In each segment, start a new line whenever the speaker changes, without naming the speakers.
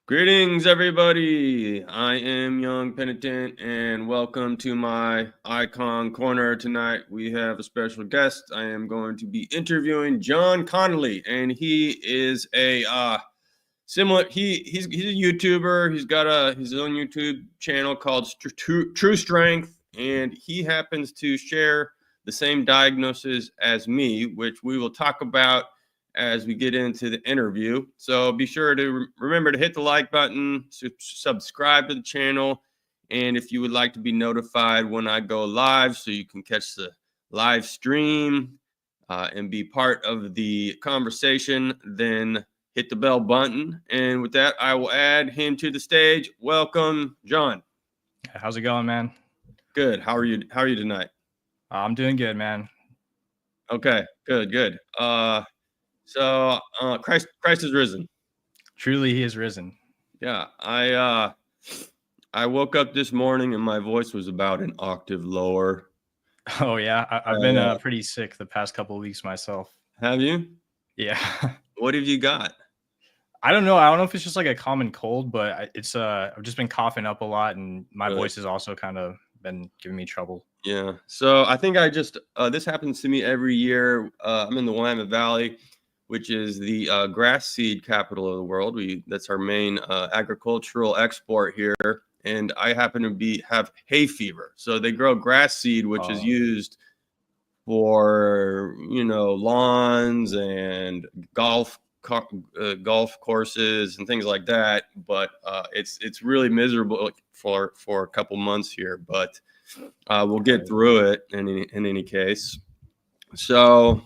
Greetings, everybody. I am Young Penitent, and welcome to my Icon Corner. Tonight, we have a special guest. I am going to be interviewing John Connolly, and he is a similar. He's a YouTuber. He's got his own YouTube channel called True Strength, and he happens to share the same diagnosis as me, which we will talk about as we get into the interview. So be sure to remember to hit the like button, subscribe to the channel, and if you would like to be notified when I go live so you can catch the live stream and be part of the conversation, then hit the bell button. And with that, I will add him to the stage. Welcome, John.
How's it going, man?
Good. How are you tonight?
I'm doing good, man.
Okay, good. So Christ is risen.
Truly, he is risen.
Yeah, I woke up this morning and my voice was about an octave lower.
Oh yeah, I've been pretty sick the past couple of weeks myself.
Have you?
Yeah.
What have you got?
I don't know if it's just like a common cold, but it's I've just been coughing up a lot, and my voice has also kind of been giving me trouble.
Yeah. So I think I just this happens to me every year. I'm in the Willamette Valley, which is the grass seed capital of the world. That's our main agricultural export here. And I happen to have hay fever. So they grow grass seed, which is used for, lawns and golf courses and things like that. But it's really miserable for a couple months here. But we'll get through it in any case. So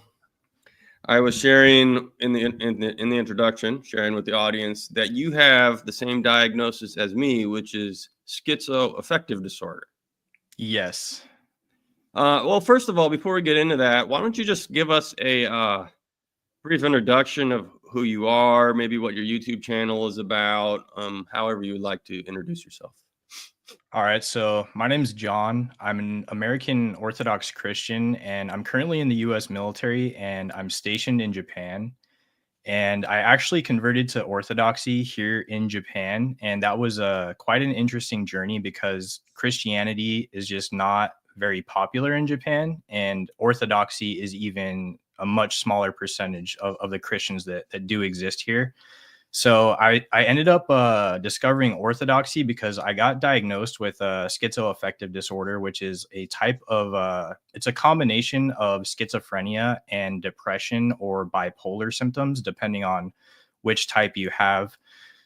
I was sharing in the introduction, sharing with the audience that you have the same diagnosis as me, which is schizo-affective disorder.
Yes.
Well, first of all, before we get into that, why don't you just give us a brief introduction of who you are, maybe what your YouTube channel is about, however you would like to introduce yourself.
All right, so my name's John. I'm an American Orthodox Christian, and I'm currently in the U.S. military, and I'm stationed in Japan. And I actually converted to Orthodoxy here in Japan, and that was quite an interesting journey because Christianity is just not very popular in Japan, and Orthodoxy is even a much smaller percentage of the Christians that do exist here. So I ended up discovering Orthodoxy because I got diagnosed with a schizo-affective disorder, which is a type of it's a combination of schizophrenia and depression or bipolar symptoms, depending on which type you have.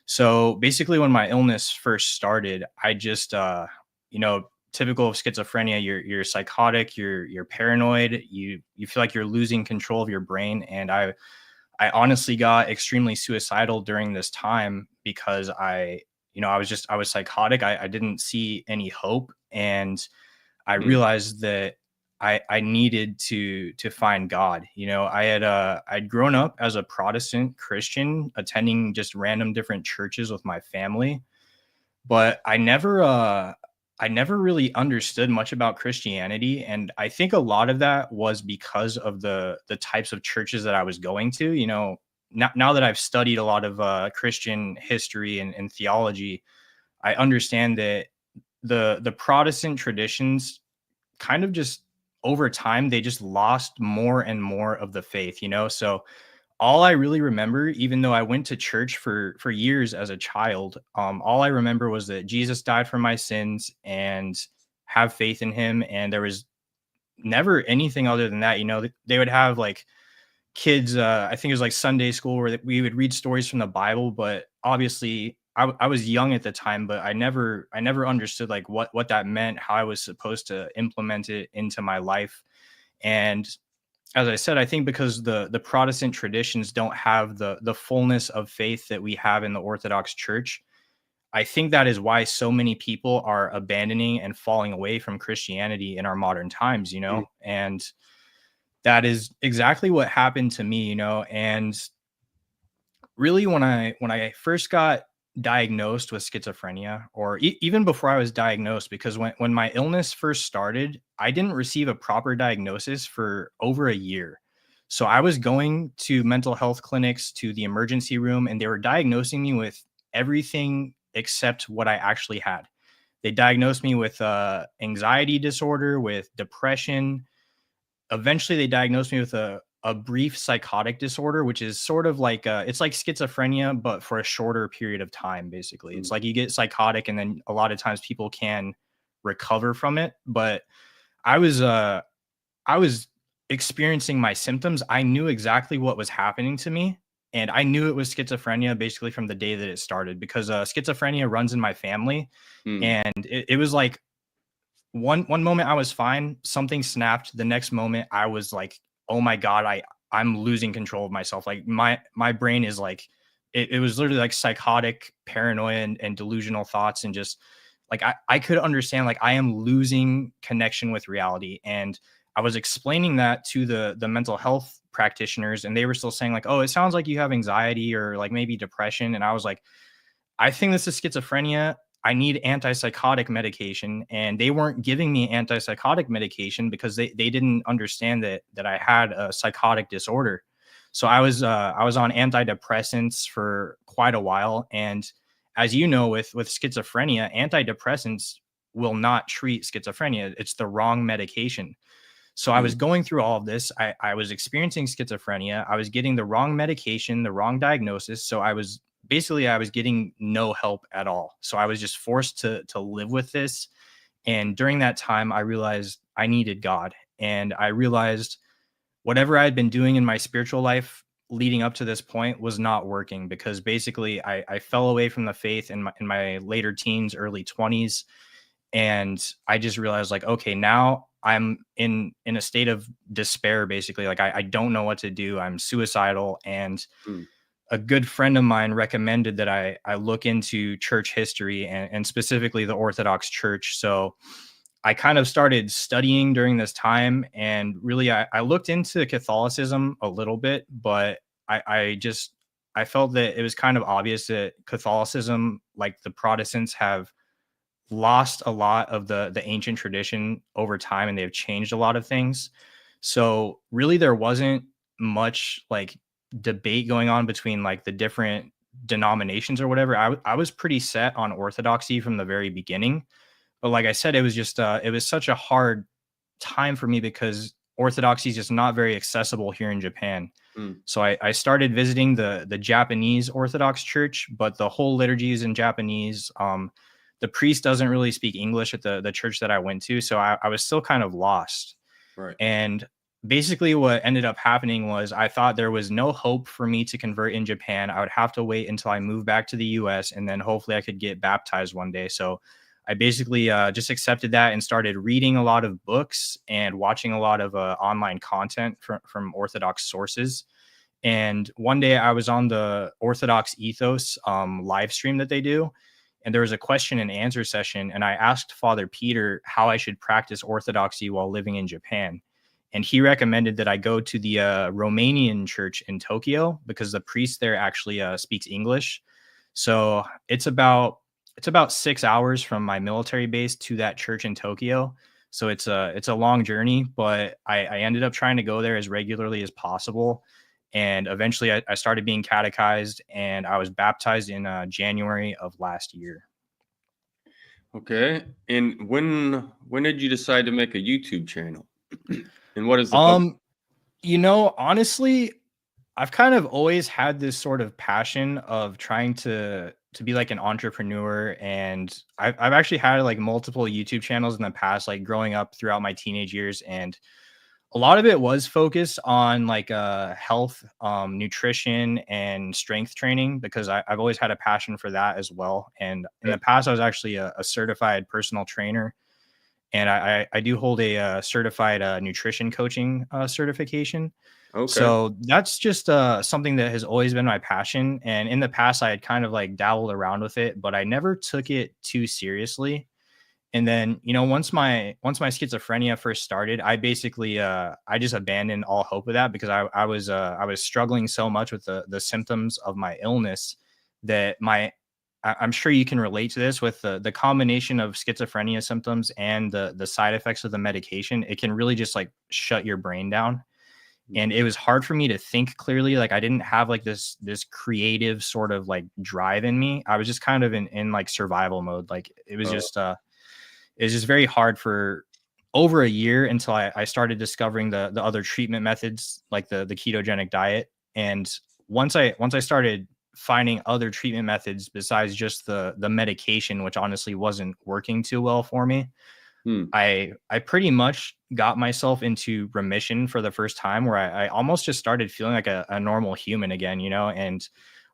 So basically, when my illness first started, I just typical of schizophrenia, you're psychotic, you're paranoid, you feel like you're losing control of your brain, and I honestly got extremely suicidal during this time because I was psychotic. I didn't see any hope. And I realized that I needed to find God. I'd grown up as a Protestant Christian, attending just random different churches with my family, but I never really understood much about Christianity. And I think a lot of that was because of the types of churches that I was going to. Now that I've studied a lot of Christian history and theology, I understand that the Protestant traditions kind of just over time, they just lost more and more of the faith, So all I really remember, even though I went to church for years as a child, all I remember was that Jesus died for my sins and have faith in him. And there was never anything other than that. They would have like kids, I think it was like Sunday school where we would read stories from the Bible, but obviously I was young at the time, but I never understood like what that meant, how I was supposed to implement it into my life. And as I said, I think because the Protestant traditions don't have the fullness of faith that we have in the Orthodox Church, I think that is why so many people are abandoning and falling away from Christianity in our modern times, and that is exactly what happened to me, and really when I first got diagnosed with schizophrenia, or even before I was diagnosed, because when my illness first started, I didn't receive a proper diagnosis for over a year. So I was going to mental health clinics, to the emergency room, and they were diagnosing me with everything except what I actually had. They diagnosed me with anxiety disorder, with depression. Eventually, they diagnosed me with a brief psychotic disorder, which is sort of like it's like schizophrenia, but for a shorter period of time. Basically, it's like you get psychotic, and then a lot of times people can recover from it. But I was I was experiencing my symptoms. I knew exactly what was happening to me. And I knew it was schizophrenia basically from the day that it started, because schizophrenia runs in my family.
Mm.
And it was like one moment I was fine, something snapped. The next moment I was like, oh my God, I'm losing control of myself. Like my brain is like, it was literally like psychotic paranoia and delusional thoughts, and just like I could understand like I am losing connection with reality. And I was explaining that to the mental health practitioners, and they were still saying like, oh, it sounds like you have anxiety or like maybe depression. And I was like, I think this is schizophrenia. I need antipsychotic medication. And they weren't giving me antipsychotic medication because they didn't understand that I had a psychotic disorder. So I was on antidepressants for quite a while. And as you know, with schizophrenia, antidepressants will not treat schizophrenia. It's the wrong medication. So I was going through all of this. I was experiencing schizophrenia. I was getting the wrong medication, the wrong diagnosis. So I was getting no help at all. So I was just forced to live with this. And during that time, I realized I needed God. And I realized whatever I had been doing in my spiritual life leading up to this point was not working, because basically I fell away from the faith in my later teens, early 20s. And I just realized like, okay, now I'm in a state of despair, basically. Like I don't know what to do. I'm suicidal. And a good friend of mine recommended that I look into church history, and specifically the Orthodox Church. So I kind of started studying during this time, and really I looked into Catholicism a little bit, but I felt that it was kind of obvious that Catholicism, like the Protestants, have lost a lot of the ancient tradition over time, and they've changed a lot of things. So really there wasn't much like debate going on between like the different denominations or whatever. I was pretty set on orthodoxy from the very beginning. But like I said, it was just it was such a hard time for me because orthodoxy is just not very accessible here in Japan. So I started visiting the Japanese Orthodox Church, but the whole liturgy is in Japanese. The priest doesn't really speak English at the church that I went to. So I was still kind of lost.
Right.
And basically what ended up happening was I thought there was no hope for me to convert in Japan. I would have to wait until I moved back to the US, and then hopefully I could get baptized one day. So I basically just accepted that and started reading a lot of books and watching a lot of online content from Orthodox sources. And one day I was on the Orthodox Ethos live stream that they do. And there was a question and answer session. And I asked Father Peter how I should practice Orthodoxy while living in Japan. And he recommended that I go to the Romanian church in Tokyo, because the priest there actually speaks English. So it's about 6 hours from my military base to that church in Tokyo. So it's a long journey, but I ended up trying to go there as regularly as possible. And eventually I started being catechized, and I was baptized in January of last year.
Okay. And when did you decide to make a YouTube channel? And what is the
Honestly, I've kind of always had this sort of passion of trying to be like an entrepreneur. And I've actually had like multiple YouTube channels in the past, like growing up throughout my teenage years. And a lot of it was focused on like health, nutrition, and strength training, because I've always had a passion for that as well. And in the past, I was actually a certified personal trainer, and I do hold a certified nutrition coaching certification.
Okay.
So that's just something that has always been my passion. And in the past, I had kind of like dabbled around with it, but I never took it too seriously. And then, once my schizophrenia first started, I basically I just abandoned all hope of that, because I was struggling so much with the symptoms of my illness that I'm sure you can relate to this with the combination of schizophrenia symptoms and the side effects of the medication. It can really just like shut your brain down. and it was hard for me to think clearly. Like I didn't have like this creative sort of like drive in me. I was just kind of in like survival mode. Like it was just very hard for over a year until I started discovering the other treatment methods, like the ketogenic diet. And once I started finding other treatment methods besides just the medication, which honestly wasn't working too well for me,
Hmm.
I pretty much got myself into remission for the first time, where I almost just started feeling like a normal human again, you know. And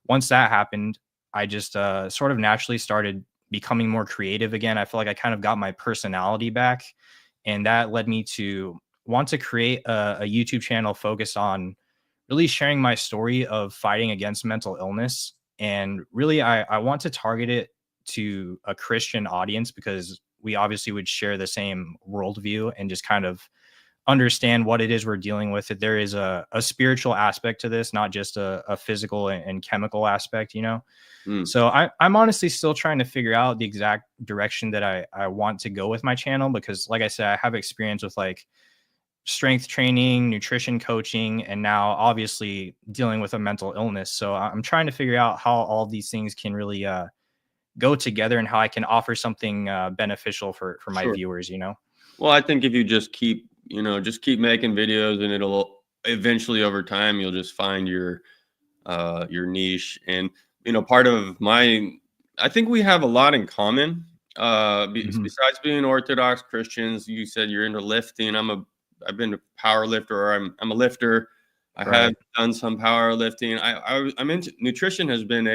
once that happened, I just sort of naturally started becoming more creative again. I feel like I kind of got my personality back, and that led me to want to create a YouTube channel focused on really sharing my story of fighting against mental illness. And really, I want to target it to a Christian audience, because we obviously would share the same worldview and just kind of understand what it is we're dealing with. That there is a spiritual aspect to this, not just a physical and chemical aspect, you know?
Hmm.
So I'm honestly still trying to figure out the exact direction that I want to go with my channel, because like I said, I have experience with like strength training, nutrition coaching, and now obviously dealing with a mental illness. So I'm trying to figure out how all these things can really go together, and how I can offer something beneficial for my
Sure.
viewers, you know?
Well, I think if you just keep, just keep making videos, and it'll eventually over time you'll just find your niche. And part of I think we have a lot in common. Besides being Orthodox Christians, you said you're into lifting. I've been a power lifter, or I'm a lifter. I have
Right.
done some powerlifting. I'm into nutrition. Has been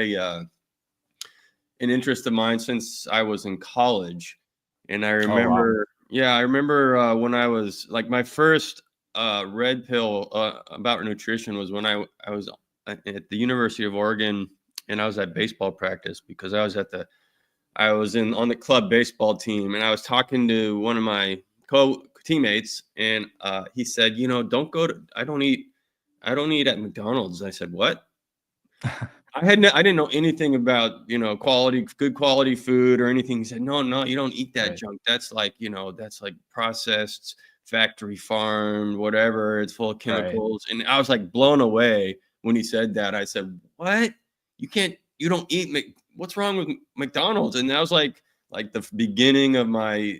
an interest of mine since I was in college. And I
Oh, wow.
remember, yeah, I remember when I was like my first red pill about nutrition was when I was at the University of Oregon, and I was at baseball practice, because I was on the club baseball team, and I was talking to one of my teammates, and he said, don't go to, I don't eat at McDonald's. I said, what? I didn't know anything about, good quality food or anything. He said, no, you don't eat that
Right.
junk. That's like, that's like processed, factory farmed, whatever. It's full of
Right.
chemicals. And I was like blown away when he said that. I said, what? You don't eat what's wrong with McDonald's? And that was like the beginning of my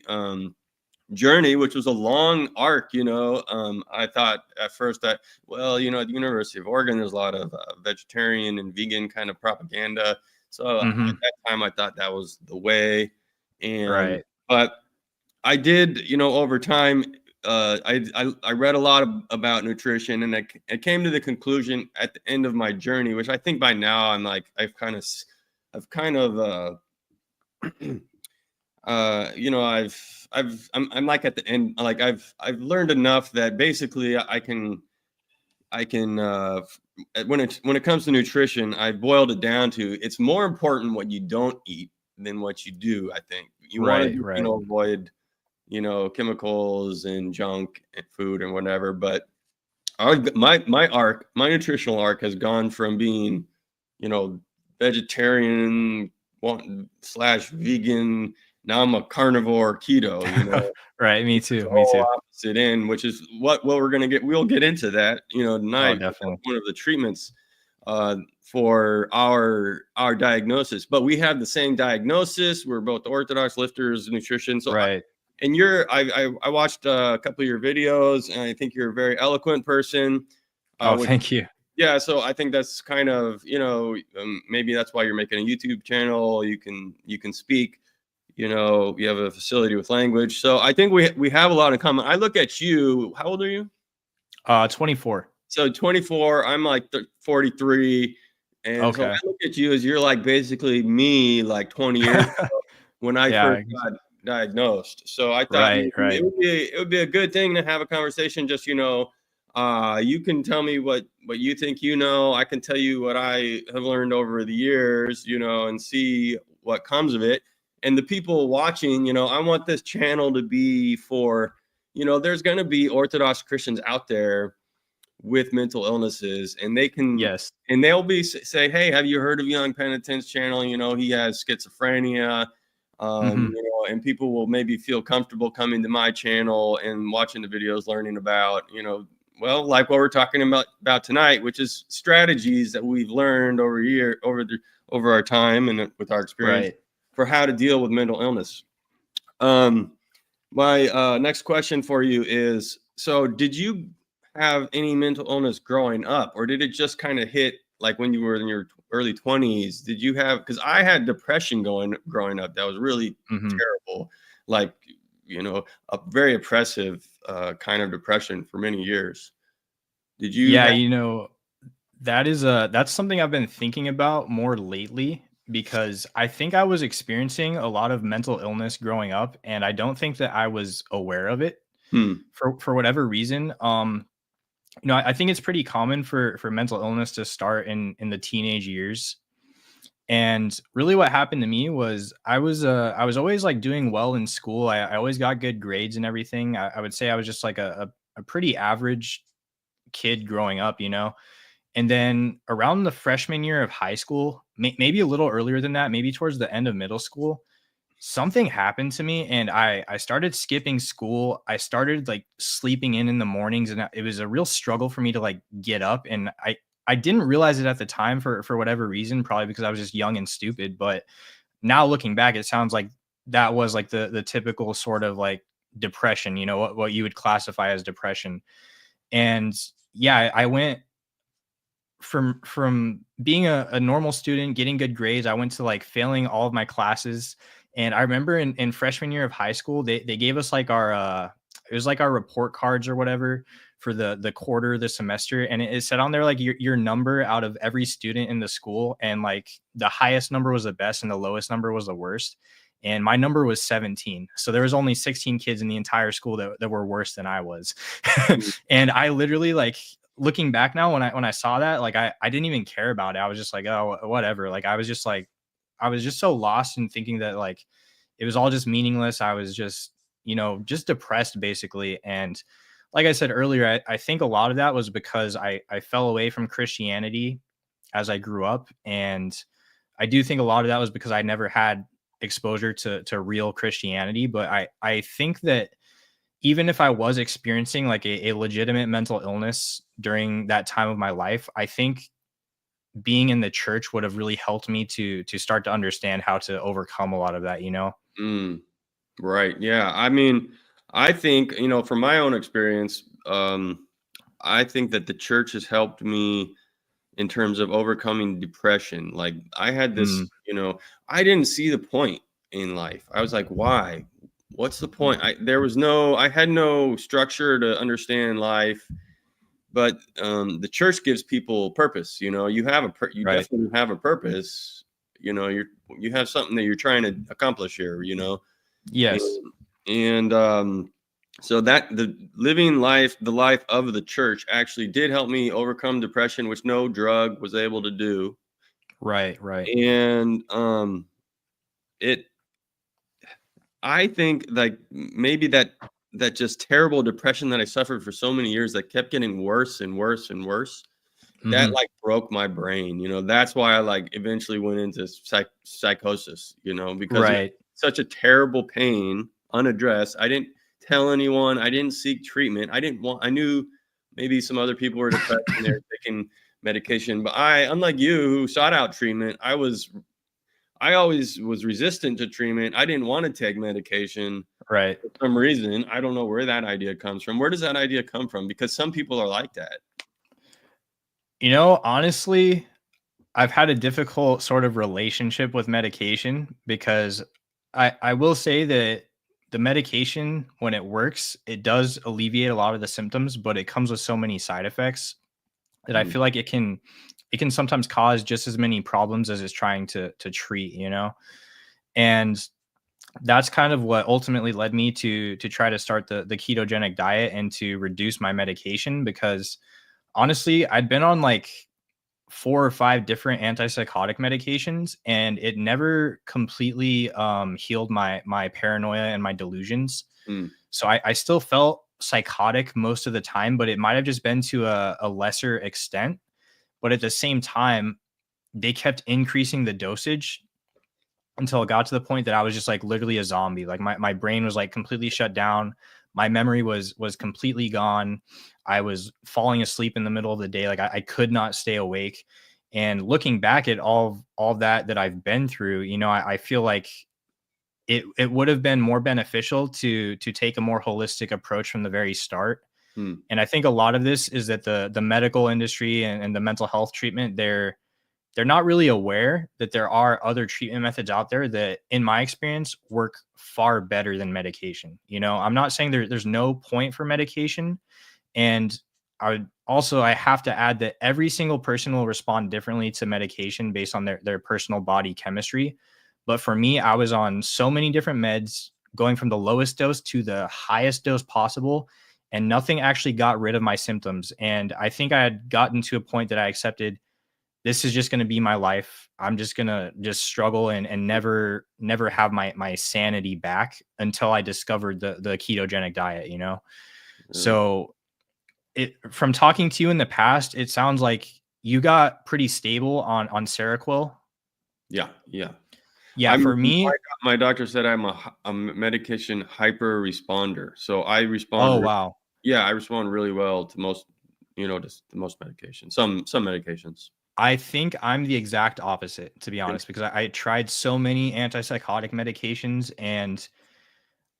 journey, which was a long arc. I thought at first that, well, at the University of Oregon, there's a lot of vegetarian and vegan kind of propaganda. So at that time, I thought that was the way. And
Right.
but I did, over time, I read a lot about nutrition, and I came to the conclusion at the end of my journey, which I think by now I'm like I've kind of I'm like at the end, like I've learned enough that basically I can when it comes to nutrition, I boiled it down to, it's more important what you don't eat than what you do. I think you want
Right.
to,
Right.
avoid, chemicals and junk and food and whatever. But my nutritional arc has gone from being, vegetarian slash vegan. Now I'm a carnivore keto,
Right. Me
which is
too.
the
Me
whole
too.
opposite end, which is what we're gonna get. We'll get into that,
Oh,
tonight. That's
definitely.
one of the treatments for our diagnosis. But we have the same diagnosis. We're both Orthodox lifters, nutrition. So
Right.
and I watched a couple of your videos, and I think you're a very eloquent person.
Oh,
Which,
thank you.
yeah, so I think that's kind of, maybe that's why you're making a YouTube channel. You can speak. You have a facility with language. So I think we have a lot in common. I look at you. How old are you?
24.
So 24. I'm like 43. And so I
Okay.
look at you as you're like basically me like 20 years when I
Yeah.
first got diagnosed. So I thought
Right. Right.
it would be a good thing to have a conversation. Just, you can tell me what you think, I can tell you what I have learned over the years, and see what comes of it. And the people watching, I want this channel to be for, there's going to be Orthodox Christians out there with mental illnesses, and
Yes.
they'll be say, hey, have you heard of Young Penitent's channel? He has schizophrenia.
Hmm.
And people will maybe feel comfortable coming to my channel and watching the videos, learning about, well, like what we're talking about tonight, which is strategies that we've learned over our time and with our experience
Right.
for how to deal with mental illness. My next question for you is, so did you have any mental illness growing up, or did it just kind of hit like when you were in your early 20s? Did you have, because I had depression growing up that was really
Hmm.
terrible, like, a very oppressive kind of depression for many years. Did you
Yeah,
have?
that's something I've been thinking about more lately because I think I was experiencing a lot of mental illness growing up, and I don't think that I was aware of it
Hmm.
for whatever reason. I think it's pretty common for mental illness to start in the teenage years. And really what happened to me was I was always like doing well in school. I always got good grades and everything. I would say I was just like a pretty average kid growing up, And then around the freshman year of high school, maybe a little earlier than that, maybe towards the end of middle school, something happened to me and I started skipping school. I started like sleeping in the mornings, and it was a real struggle for me to like get up. And I didn't realize it at the time for whatever reason, probably because I was just young and stupid. But now looking back, it sounds like that was like the typical sort of like depression, what you would classify as depression. And yeah, I went from being a normal student, getting good grades, I went to like failing all of my classes. And I remember in freshman year of high school, they gave us like our it was like our report cards or whatever for the quarter, the semester, and it said on there like your number out of every student in the school, and like the highest number was the best and the lowest number was the worst. And my number was 17. So there was only 16 kids in the entire school that were worse than I was. And I literally like, looking back now, when I saw that, like I didn't even care about it. I was just like, oh, whatever. Like I was just so lost in thinking that like it was all just meaningless. I was just, just depressed basically. And like I said earlier, I think a lot of that was because I fell away from Christianity as I grew up. And I do think a lot of that was because I never had exposure to real Christianity. But I think that even if I was experiencing like a legitimate mental illness during that time of my life, I think being in the church would have really helped me to start to understand how to overcome a lot of that.
Mm, right. Yeah. I mean, I think, from my own experience, I think that the church has helped me in terms of overcoming depression. Like I had
Mm,
this, I didn't see the point in life. I was like, why? What's the point? I had no structure to understand life, but the church gives people purpose. You
right.
definitely have a purpose. You have something that you're trying to accomplish here.
Yes.
And, and so that the life of the church actually did help me overcome depression, which no drug was able to do.
Right. Right.
And it I think like maybe that just terrible depression that I suffered for so many years that kept getting worse and worse and worse, that
Hmm.
like broke my brain. That's why I like eventually went into psychosis, because it was
Right.
such a terrible pain unaddressed. I didn't tell anyone, I didn't seek treatment. I knew maybe some other people were depressed and they're taking medication, but unlike you who sought out treatment, I always was resistant to treatment. I didn't want to take medication
Right.
for some reason. I don't know where that idea comes from. Where does that idea come from? Because some people are like that.
Honestly, I've had a difficult sort of relationship with medication because I will say that the medication, when it works, it does alleviate a lot of the symptoms, but it comes with so many side effects that I
Mm,
feel like it can sometimes cause just as many problems as it's trying to treat. And that's kind of what ultimately led me to try to start the ketogenic diet and to reduce my medication, because honestly, I'd been on like 4 or 5 different antipsychotic medications, and it never completely healed my paranoia and my delusions.
mm,
So I still felt psychotic most of the time, but it might have just been to a lesser extent. But at the same time, they kept increasing the dosage until it got to the point that I was just like literally a zombie. Like my brain was like completely shut down. My memory was completely gone. I was falling asleep in the middle of the day. Like I could not stay awake. And looking back at all that I've been through, you know, I feel like it would have been more beneficial to take a more holistic approach from the very start.
Hmm.
And I think a lot of this is that the medical industry and the mental health treatment, they're not really aware that there are other treatment methods out there that, in my experience, work far better than medication. You know, I'm not saying there's no point for medication. And I have to add that every single person will respond differently to medication based on their personal body chemistry. But for me, I was on so many different meds, going from the lowest dose to the highest dose possible, and nothing actually got rid of my symptoms. And I think I had gotten to a point that I accepted this is just going to be my life. I'm just going to just struggle and never have my sanity back until I discovered the ketogenic diet, you know?
Really?
So from talking to you in the past, it sounds like you got pretty stable on Seroquel.
Yeah, yeah.
Yeah, for me,
My doctor said I'm a medication hyper responder. So I respond.
oh wow.
Yeah, I respond really well to most, just to most medications. Some medications.
I think I'm the exact opposite, to be honest, because I tried so many antipsychotic medications, and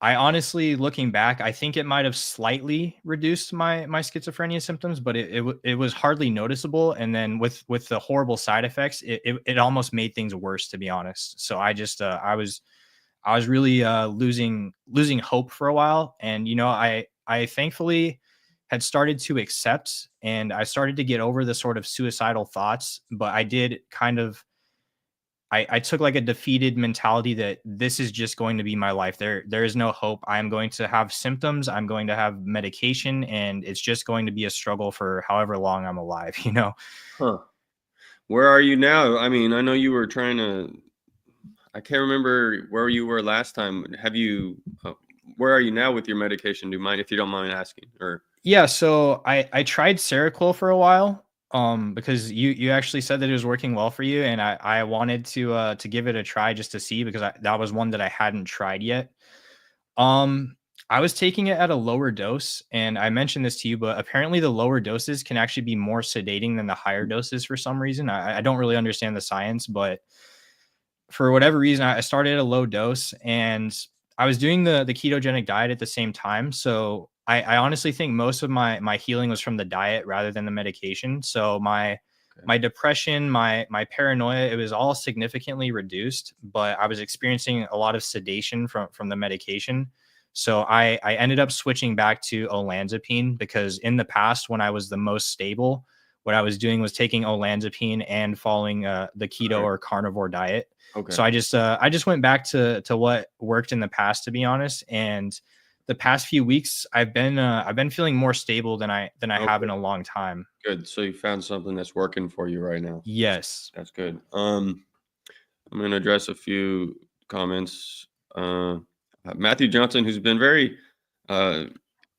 I honestly, looking back, I think it might have slightly reduced my schizophrenia symptoms, but it was hardly noticeable. And then with the horrible side effects, it almost made things worse, to be honest. So I was really losing hope for a while, and you know, I thankfully had started to accept, and I started to get over the sort of suicidal thoughts. But I did kind of I took like a defeated mentality that this is just going to be my life. There is no hope. I'm going to have symptoms. I'm going to have medication, and it's just going to be a struggle for however long I'm alive. You know.
Huh. Where are you now? I mean, I know you were trying to. I can't remember where you were last time. Have you? Where are you now with your medication? Do you mind if you don't mind asking? Or
Yeah, so I tried Seroquel for a while, because you actually said that it was working well for you, and I wanted to give it a try just to see, because that was one that I hadn't tried yet. Um, I was taking it at a lower dose, and I mentioned this to you, but apparently the lower doses can actually be more sedating than the higher doses for some reason. I don't really understand the science, but for whatever reason, I started at a low dose, and I was doing the ketogenic diet at the same time. So I honestly think most of my healing was from the diet rather than the medication. So my depression, my paranoia, it was all significantly reduced, but I was experiencing a lot of sedation from the medication. So I ended up switching back to olanzapine, because in the past, when I was the most stable, what I was doing was taking olanzapine and following the keto or carnivore diet.
okay,
So I just went back to what worked in the past, to be honest. And the past few weeks, I've been feeling more stable than I have
okay,
in a long time.
good. So you found something that's working for you right now.
Yes.
That's good. I'm going to address a few comments. Matthew Johnson, who's been very uh,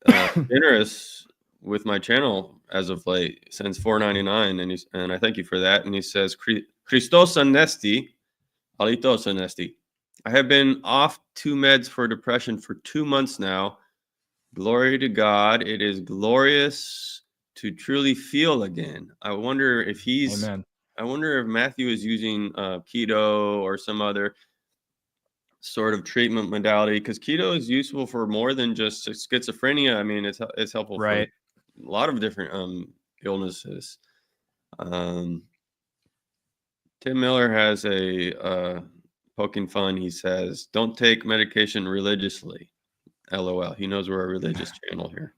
generous with my channel as of late, sends $4.99, and I thank you for that. And he says, "Christos anesti, alitos anesti. I have been off 2 meds for depression for 2 months now. Glory to God! It is glorious to truly feel again."
Amen.
I wonder if Matthew is using keto or some other sort of treatment modality, because keto is useful for more than just schizophrenia. I mean, it's helpful for a
Right.
lot of different illnesses. Um, Tim Miller has a poking fun. He says, "Don't take medication religiously." LOL. He knows we're a religious channel here,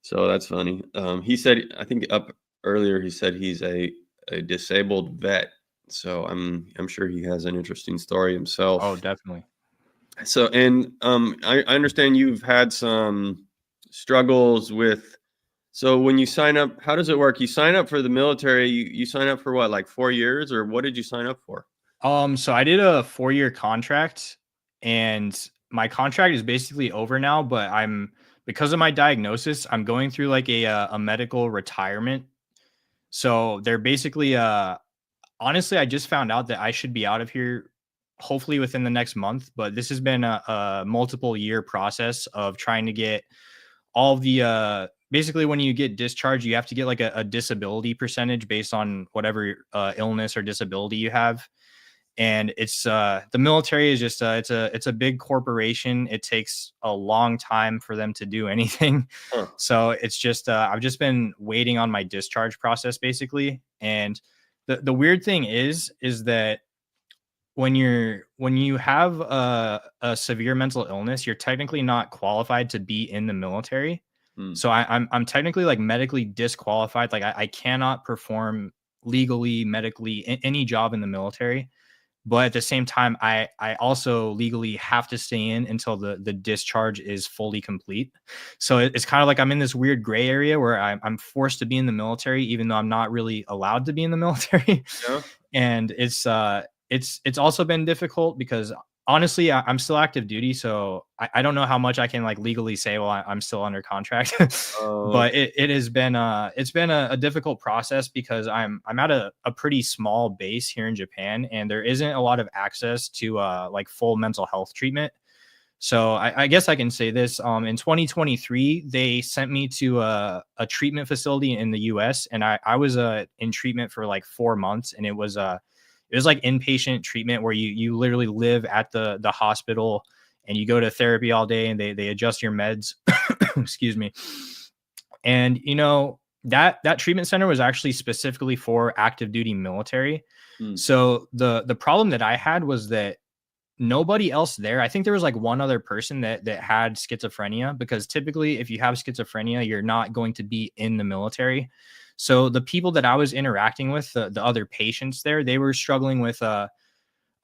so that's funny. He said, I think up earlier, he said he's a disabled vet, so I'm sure he has an interesting story
Oh,
himself.
definitely.
So, and I understand you've had some struggles with. So when you sign up, how does it work? You sign up for the military. You sign up for what, like 4 years, or what did you sign up for?
So I did a 4-year contract, and my contract is basically over now, but because of my diagnosis, I'm going through like a medical retirement. So they're basically honestly, I just found out that I should be out of here hopefully within the next month. But this has been a multiple year process of trying to get all the basically when you get discharged, you have to get like a disability percentage based on whatever illness or disability you have. And it's the military is just it's a big corporation. It takes a long time for them to do anything.
Huh.
So it's just I've just been waiting on my discharge process basically. And the weird thing is that when you have a severe mental illness, you're technically not qualified to be in the military. So I'm technically like medically disqualified. Like I cannot perform legally, medically any job in the military. But at the same time, I also legally have to stay in until the discharge is fully complete. So it's kind of like I'm in this weird gray area where I'm forced to be in the military, even though I'm not really allowed to be in the military.
Yeah.
And it's also been difficult because honestly, I'm still active duty, so I don't know how much I can like legally say while I'm still under contract. But it has been it's been a difficult process because I'm at a pretty small base here in Japan, and there isn't a lot of access to like full mental health treatment. So I guess I can say this. In 2023, they sent me to a treatment facility in the US, and I was in treatment for like 4 months, and it was like inpatient treatment where you literally live at the hospital and you go to therapy all day and they adjust your meds. Excuse me. And that treatment center was actually specifically for active duty military. So the problem that I had was that nobody else there, I think there was like one other person that had schizophrenia, because typically if you have schizophrenia, you're not going to be in the military. So the people that I was interacting with, the other patients there, they were struggling with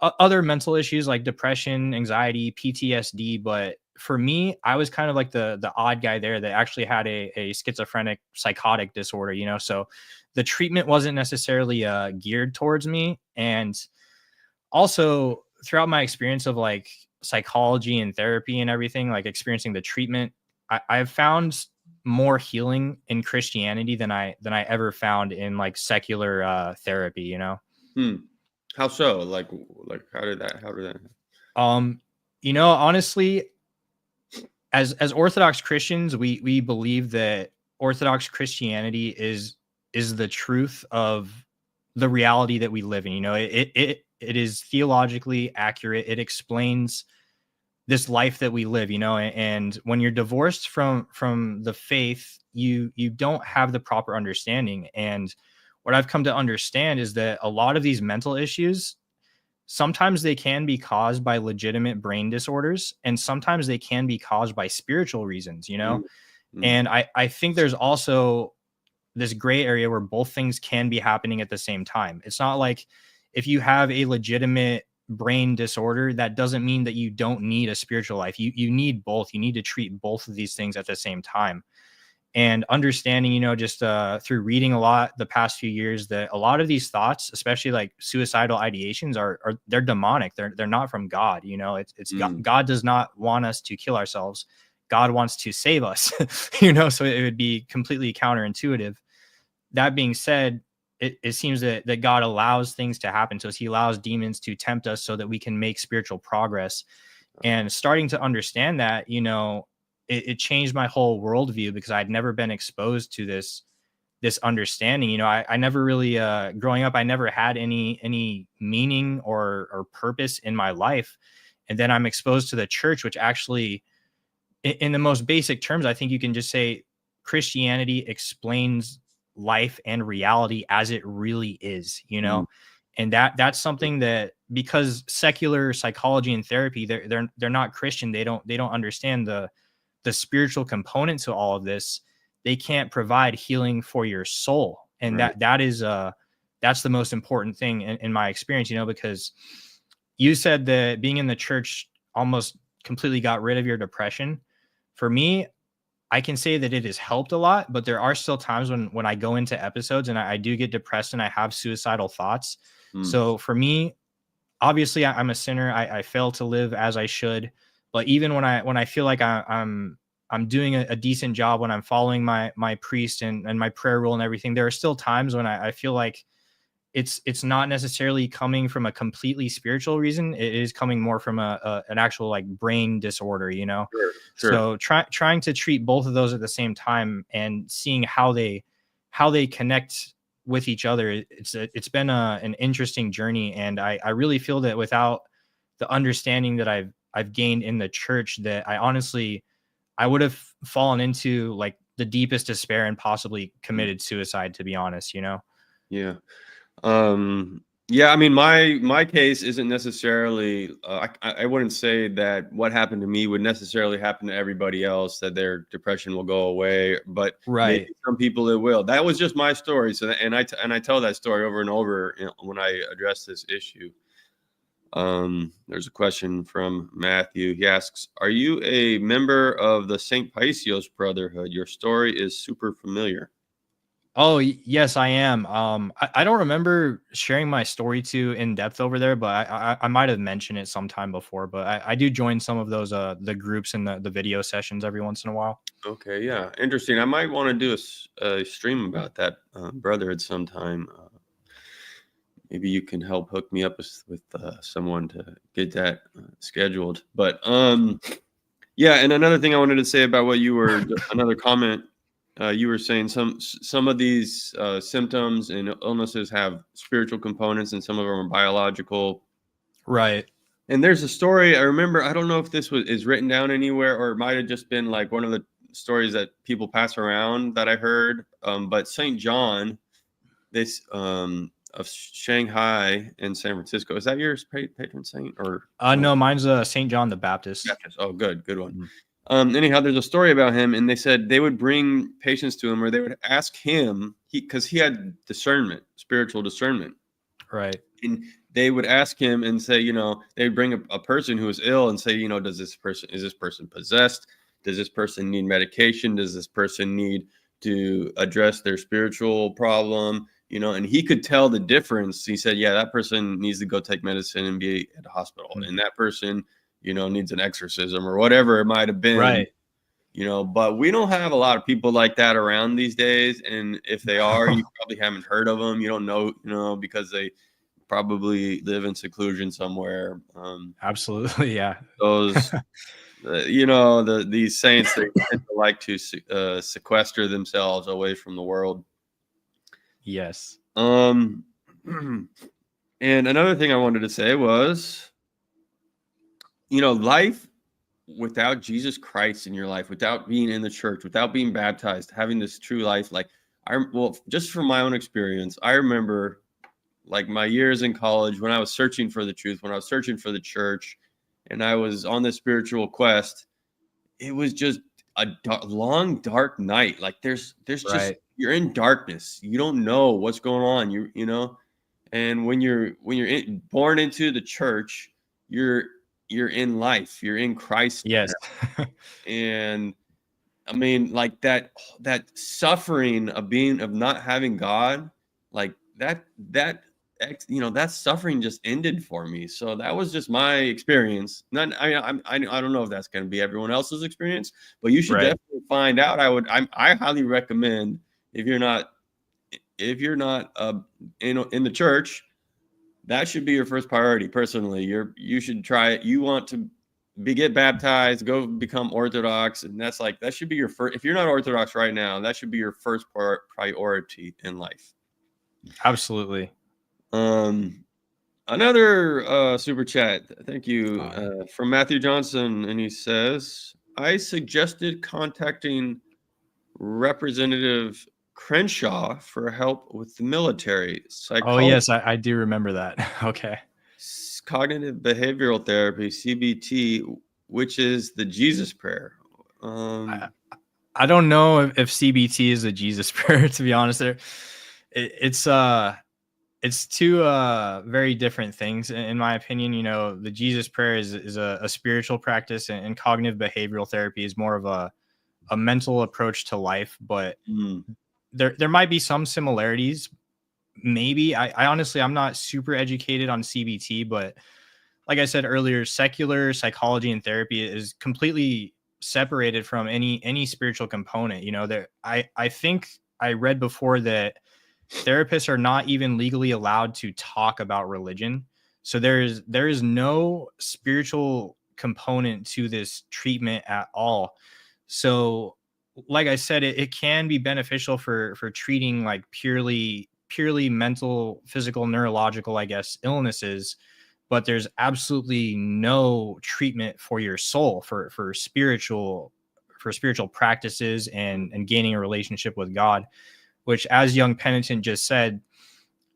other mental issues like depression, anxiety, PTSD. But for me, I was kind of like the odd guy there that actually had a schizophrenic psychotic disorder, so the treatment wasn't necessarily geared towards me. And also throughout my experience of like psychology and therapy and everything, like experiencing the treatment, I've found more healing in Christianity than I ever found in like secular therapy.
How so? Like how did that
Honestly, as Orthodox Christians, we believe that Orthodox Christianity is the truth of the reality that we live in. It is theologically accurate. It explains this life that we live, and when you're divorced from the faith, you don't have the proper understanding. And what I've come to understand is that a lot of these mental issues, sometimes they can be caused by legitimate brain disorders, and sometimes they can be caused by spiritual reasons, And I think there's also this gray area where both things can be happening at the same time. It's not like if you have a legitimate brain disorder, that doesn't mean that you don't need a spiritual life. You need both. You need to treat both of these things at the same time. And understanding, just through reading a lot the past few years, that a lot of these thoughts, especially like suicidal ideations, they're demonic. They're not from God. It's God does not want us to kill ourselves. God wants to save us. So it would be completely counterintuitive. That being said, it seems that God allows things to happen to us. He allows demons to tempt us so that we can make spiritual progress. And starting to understand that, it changed my whole worldview, because I'd never been exposed to this understanding. I never really, growing up, I never had any meaning or purpose in my life. And then I'm exposed to the church, which actually, in the most basic terms, I think you can just say Christianity explains life and reality as it really is, and that's something that, because secular psychology and therapy, they're not Christian, they don't understand the spiritual component to all of this. They can't provide healing for your soul, and
right.
that's the most important thing in my experience, because you said that being in the church almost completely got rid of your depression. For me, I can say that it has helped a lot, but there are still times when I go into episodes and I do get depressed and I have suicidal thoughts. So for me, obviously I'm a sinner. I fail to live as I should. But even when I feel like I'm doing a decent job, when I'm following my priest and my prayer rule and everything, there are still times when I feel like it's not necessarily coming from a completely spiritual reason. It is coming more from an actual like brain disorder, you know.
Sure.
So trying to treat both of those at the same time and seeing how they connect with each other, it's been an interesting journey. And I really feel that without the understanding that I've gained in the church, that I would have fallen into like the deepest despair and possibly committed suicide, to be honest, you know?
Yeah. Yeah, I mean, my case isn't necessarily, I wouldn't say that what happened to me would necessarily happen to everybody else, that their depression will go away, but maybe
Right.
some people it will. That was just my story. So, and I tell that story over and over, you know, when I address this issue. There's a question from Matthew. He asks, "Are you a member of the St. Paisios Brotherhood? Your story is super familiar."
Oh, yes, I am. I don't remember sharing my story too in depth over there, but I might have mentioned it sometime before. But I do join some of those the groups and the video sessions every once in a while.
Okay, yeah, interesting. I might want to do a stream about that brotherhood sometime. Maybe you can help hook me up with someone to get that scheduled. But yeah, and another thing I wanted to say about what you were, another comment, you were saying some of these symptoms and illnesses have spiritual components, and some of them are biological.
Right.
And there's a story I remember. I don't know if this is written down anywhere, or it might have just been like one of the stories that people pass around that I heard. But Saint John, this of Shanghai and San Francisco, is that your patron saint or no?
No, mine's Saint John the Baptist.
Baptist. Oh, good one.
Mhm.
Anyhow, there's a story about him, and they said they would bring patients to him, or they would ask him, because he had discernment, spiritual discernment,
Right.
and they would ask him and say, you know, they'd bring a person who was ill and say, you know, is this person possessed? Does this person need medication? Does this person need to address their spiritual problem? You know, and he could tell the difference. He said, yeah, that person needs to go take medicine and be at the hospital, and that person, you know, needs an exorcism or whatever it might have been.
Right.
You know, but we don't have a lot of people like that around these days. And if they are, you probably haven't heard of them. You don't know, you know, because they probably live in seclusion somewhere.
Absolutely. Yeah.
Those, you know, these saints, they tend to like to sequester themselves away from the world.
Yes.
And another thing I wanted to say was, you know, life without Jesus Christ in your life, without being in the church, without being baptized, having this true life, like just from my own experience, I remember like my years in college when I was searching for the truth, when I was searching for the church, and I was on this spiritual quest. It was just a long, dark night. Like there's just,
Right.
you're in darkness. You don't know what's going on. You know, and when you're born into the church, you're in life. You're in Christ.
Yes.
And I mean, like that suffering of not having God, like you know, that suffering just ended for me. So that was just my experience. Not, I don't know if that's going to be everyone else's experience, but you should
Right.
definitely find out. I highly recommend, if you're not in the church, that should be your first priority. Personally, you should try it. You want to get baptized, go become Orthodox, and that should be your first. If you're not Orthodox right now, that should be your first priority in life.
Absolutely.
Another super chat. Thank you from Matthew Johnson, and he says, I suggested contacting Representative Crenshaw for help with the military
Oh,
psychology.
yes, I do remember that. Okay.
Cognitive behavioral therapy, CBT, which is the Jesus prayer.
I don't know if CBT is a Jesus prayer, to be honest. It's two very different things in my opinion. You know, the Jesus prayer is a spiritual practice, and cognitive behavioral therapy is more of a mental approach to life. But there might be some similarities. Maybe I honestly, I'm not super educated on CBT, but like I said earlier, secular psychology and therapy is completely separated from any spiritual component. You know, I think I read before that therapists are not even legally allowed to talk about religion. So there is no spiritual component to this treatment at all. So like I said, it can be beneficial for treating like purely mental, physical, neurological, I guess, illnesses, but there's absolutely no treatment for your soul, for spiritual practices and gaining a relationship with God, which, as young Penitent just said,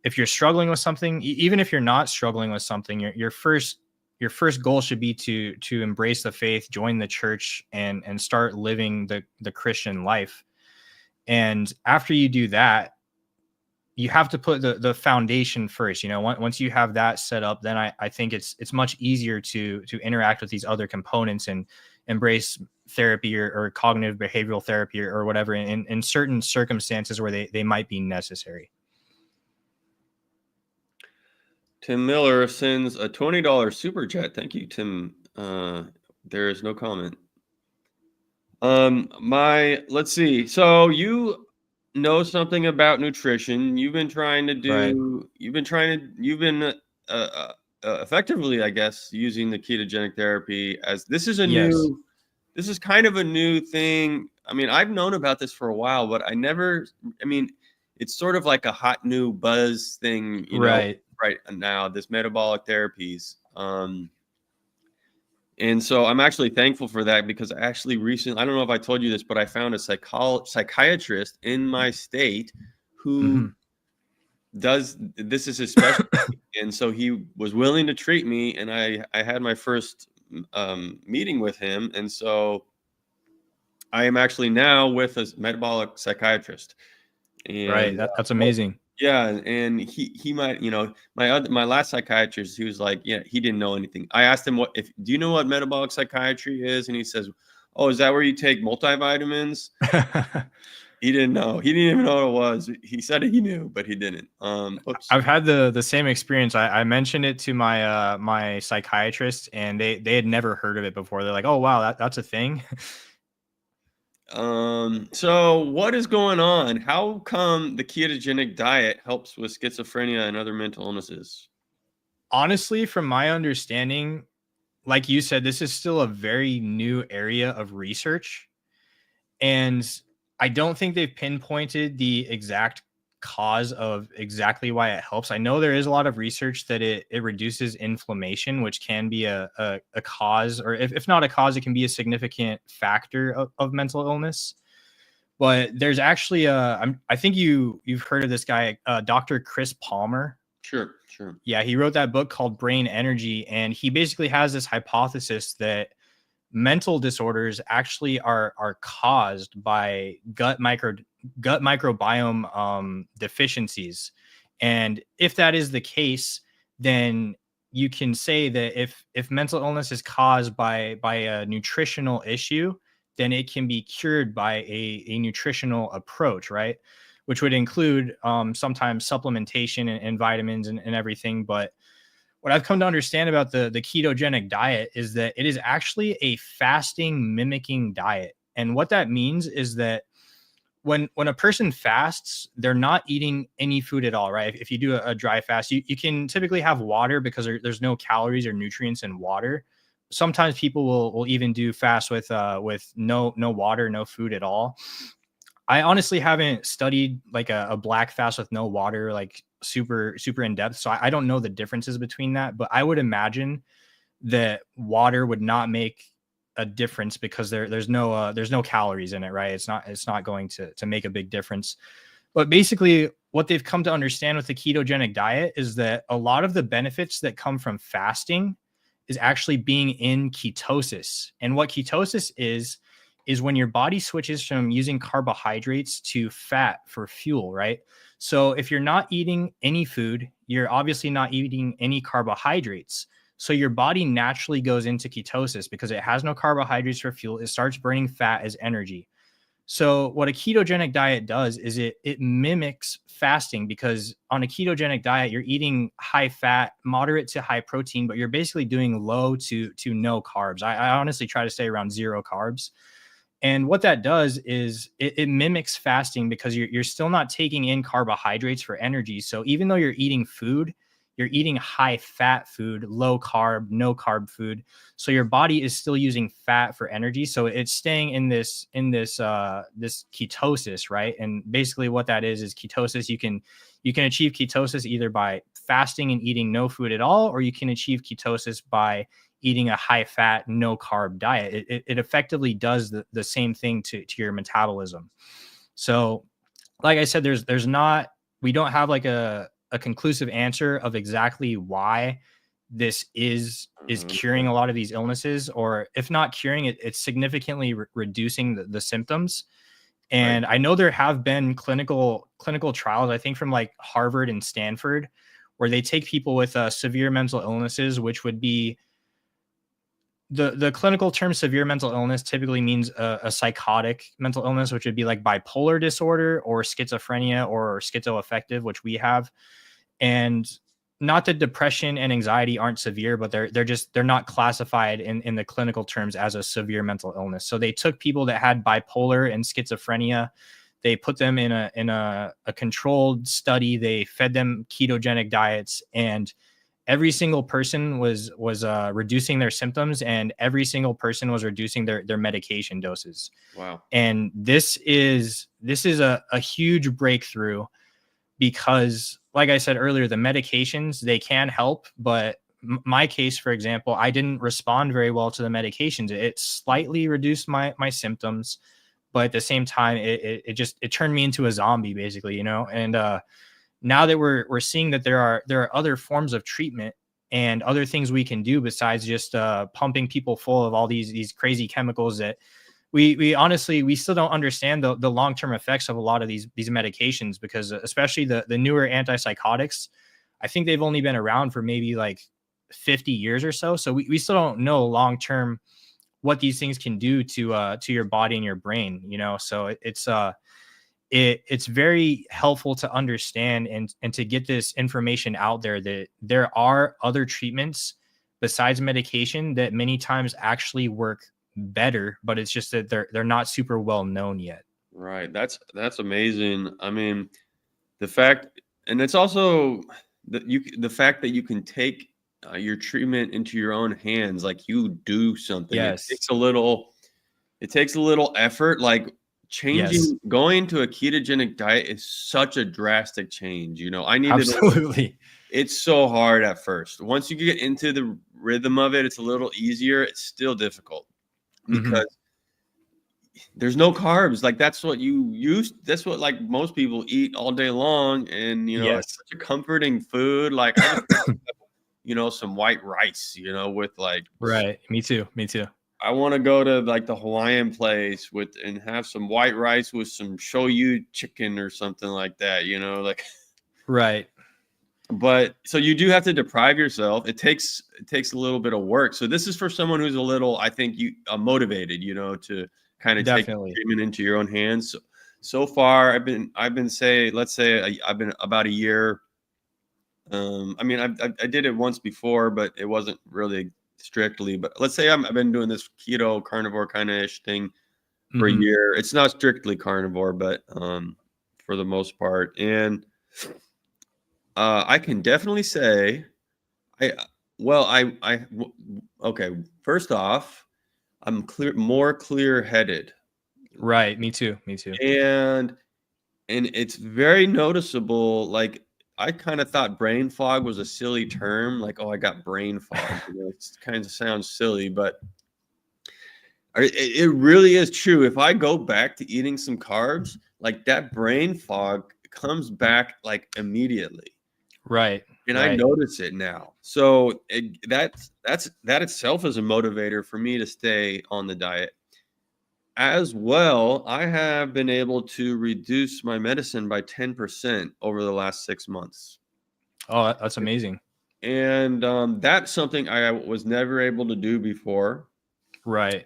if you're struggling with something, even if you're not struggling with something, your first goal should be to embrace the faith, join the church, and start living the Christian life. And after you do that, you have to put the foundation first. Once you have that set up, then I think it's much easier to interact with these other components and embrace therapy or cognitive behavioral therapy or whatever in certain circumstances where they might be necessary.
Tim Miller sends a $20 super chat. Thank you, Tim. There is no comment. Let's see. So you know something about nutrition. You've been effectively, I guess, using the ketogenic therapy as this is kind of a new thing. I mean, I've known about this for a while, but it's sort of like a hot new buzz thing, right now, this metabolic therapies. And so I'm actually thankful for that, because I actually recently, I don't know if I told you this, but I found a psychiatrist in my state who does, this is his specialty. And so he was willing to treat me, and I had my first meeting with him. And so I am actually now with a metabolic psychiatrist. And
that's amazing.
Yeah, and he might, my last psychiatrist, he was like, yeah, he didn't know anything. I asked him, do you know what metabolic psychiatry is? And he says, oh, is that where you take multivitamins? He didn't know. He didn't even know what it was. He said he knew, but he didn't.
I've had the same experience. I mentioned it to my my psychiatrist, and they had never heard of it before. They're like, oh wow, that's a thing.
So what is going on? How come the ketogenic diet helps with schizophrenia and other mental illnesses?
Honestly, from my understanding, like you said, this is still a very new area of research. And I don't think they've pinpointed the exact cause of exactly why it helps. I know there is a lot of research that it reduces inflammation, which can be a cause, or if not a cause, it can be a significant factor of mental illness. But there's actually I think you've heard of this guy, Dr. Chris Palmer.
Sure.
Yeah, he wrote that book called Brain Energy, and he basically has this hypothesis that mental disorders actually are caused by gut microbiome deficiencies. And if that is the case, then you can say that if mental illness is caused by a nutritional issue, then it can be cured by a nutritional approach, right? Which would include sometimes supplementation and vitamins and everything. But what I've come to understand about the ketogenic diet is that it is actually a fasting mimicking diet. And what that means is that when a person fasts, they're not eating any food at all, right? If you do a dry fast, you can typically have water because there's no calories or nutrients in water. Sometimes people will even do fast with no water, no food at all. I honestly haven't studied like a black fast with no water, like super in depth. So I don't know the differences between that, but I would imagine that water would not make a difference because there's no calories in it, right? It's not going to make a big difference. But basically what they've come to understand with the ketogenic diet is that a lot of the benefits that come from fasting is actually being in ketosis. And what ketosis is when your body switches from using carbohydrates to fat for fuel, right? So if you're not eating any food, you're obviously not eating any carbohydrates. So your body naturally goes into ketosis because it has no carbohydrates for fuel. It starts burning fat as energy. So what a ketogenic diet does is it mimics fasting, because on a ketogenic diet, you're eating high fat, moderate to high protein, but you're basically doing low to no carbs. I honestly try to stay around 0 carbs. And what that does is it mimics fasting because you're still not taking in carbohydrates for energy. So even though you're eating food, you're eating high fat food, low carb, no carb food. So your body is still using fat for energy. So it's staying in this this ketosis, right? And basically what that is ketosis. You can achieve ketosis either by fasting and eating no food at all, or you can achieve ketosis by eating a high fat, no carb diet. It effectively does the same thing to your metabolism. So, like I said, there's not, we don't have like a conclusive answer of exactly why this is curing a lot of these illnesses, or if not curing it, it's significantly reducing the symptoms. And I know there have been clinical trials, I think from like Harvard and Stanford, where they take people with severe mental illnesses, which would be the clinical term severe mental illness typically means a psychotic mental illness, which would be like bipolar disorder or schizophrenia or schizo-affective, which we have. And not that depression and anxiety aren't severe, but they're not classified in the clinical terms as a severe mental illness. So they took people that had bipolar and schizophrenia, they put them in a controlled study, they fed them ketogenic diets, and every single person was reducing their symptoms, and every single person was reducing their medication doses.
Wow.
And this is a huge breakthrough, because like I said earlier, the medications, they can help, but my case, for example, I didn't respond very well to the medications. It slightly reduced my symptoms, but at the same time, it turned me into a zombie, basically, you know. And now that we're seeing that there are other forms of treatment and other things we can do besides just pumping people full of all these crazy chemicals that we honestly, we still don't understand the long-term effects of a lot of these medications, because especially the newer antipsychotics, I think they've only been around for maybe like 50 years or so. So we still don't know long-term what these things can do to your body and your brain, you know. So it's very helpful to understand and to get this information out there, that there are other treatments besides medication that many times actually work better, but it's just that they're not super well known yet.
Right. That's amazing. I mean, the fact, and it's also the fact that you can take your treatment into your own hands, like you do something.
Yes.
It takes a little effort. Like going to a ketogenic diet is such a drastic change. You know, I needed
absolutely.
It's so hard at first. Once you get into the rhythm of it, it's a little easier. It's still difficult because there's no carbs. Like that's what you use. That's what like most people eat all day long. And, you know, it's such a comforting food. Like, you know, some white rice, you know, with like.
Right. Me too.
I want to go to like the Hawaiian place and have some white rice with some shoyu chicken or something like that, you know, like.
Right.
But so you do have to deprive yourself. It takes a little bit of work. So this is for someone who's a little, I think, motivated, you know, to kind of take treatment into your own hands. So far, I've been let's say I've been about a year. I mean, I did it once before, but it wasn't really strictly. But let's say I've been doing this keto carnivore kind of ish thing for a year. It's not strictly carnivore, but for the most part. And I can definitely say, okay. First off, I'm more clear-headed.
Right. Me too.
And it's very noticeable. Like I kind of thought brain fog was a silly term. Like, oh, I got brain fog. You know, it kind of sounds silly, but it really is true. If I go back to eating some carbs, like that brain fog comes back like immediately.
Right.
And I notice it now. So that itself is a motivator for me to stay on the diet. As well, I have been able to reduce my medicine by 10% over the last 6 months.
Oh, that's amazing.
And that's something I was never able to do before.
Right.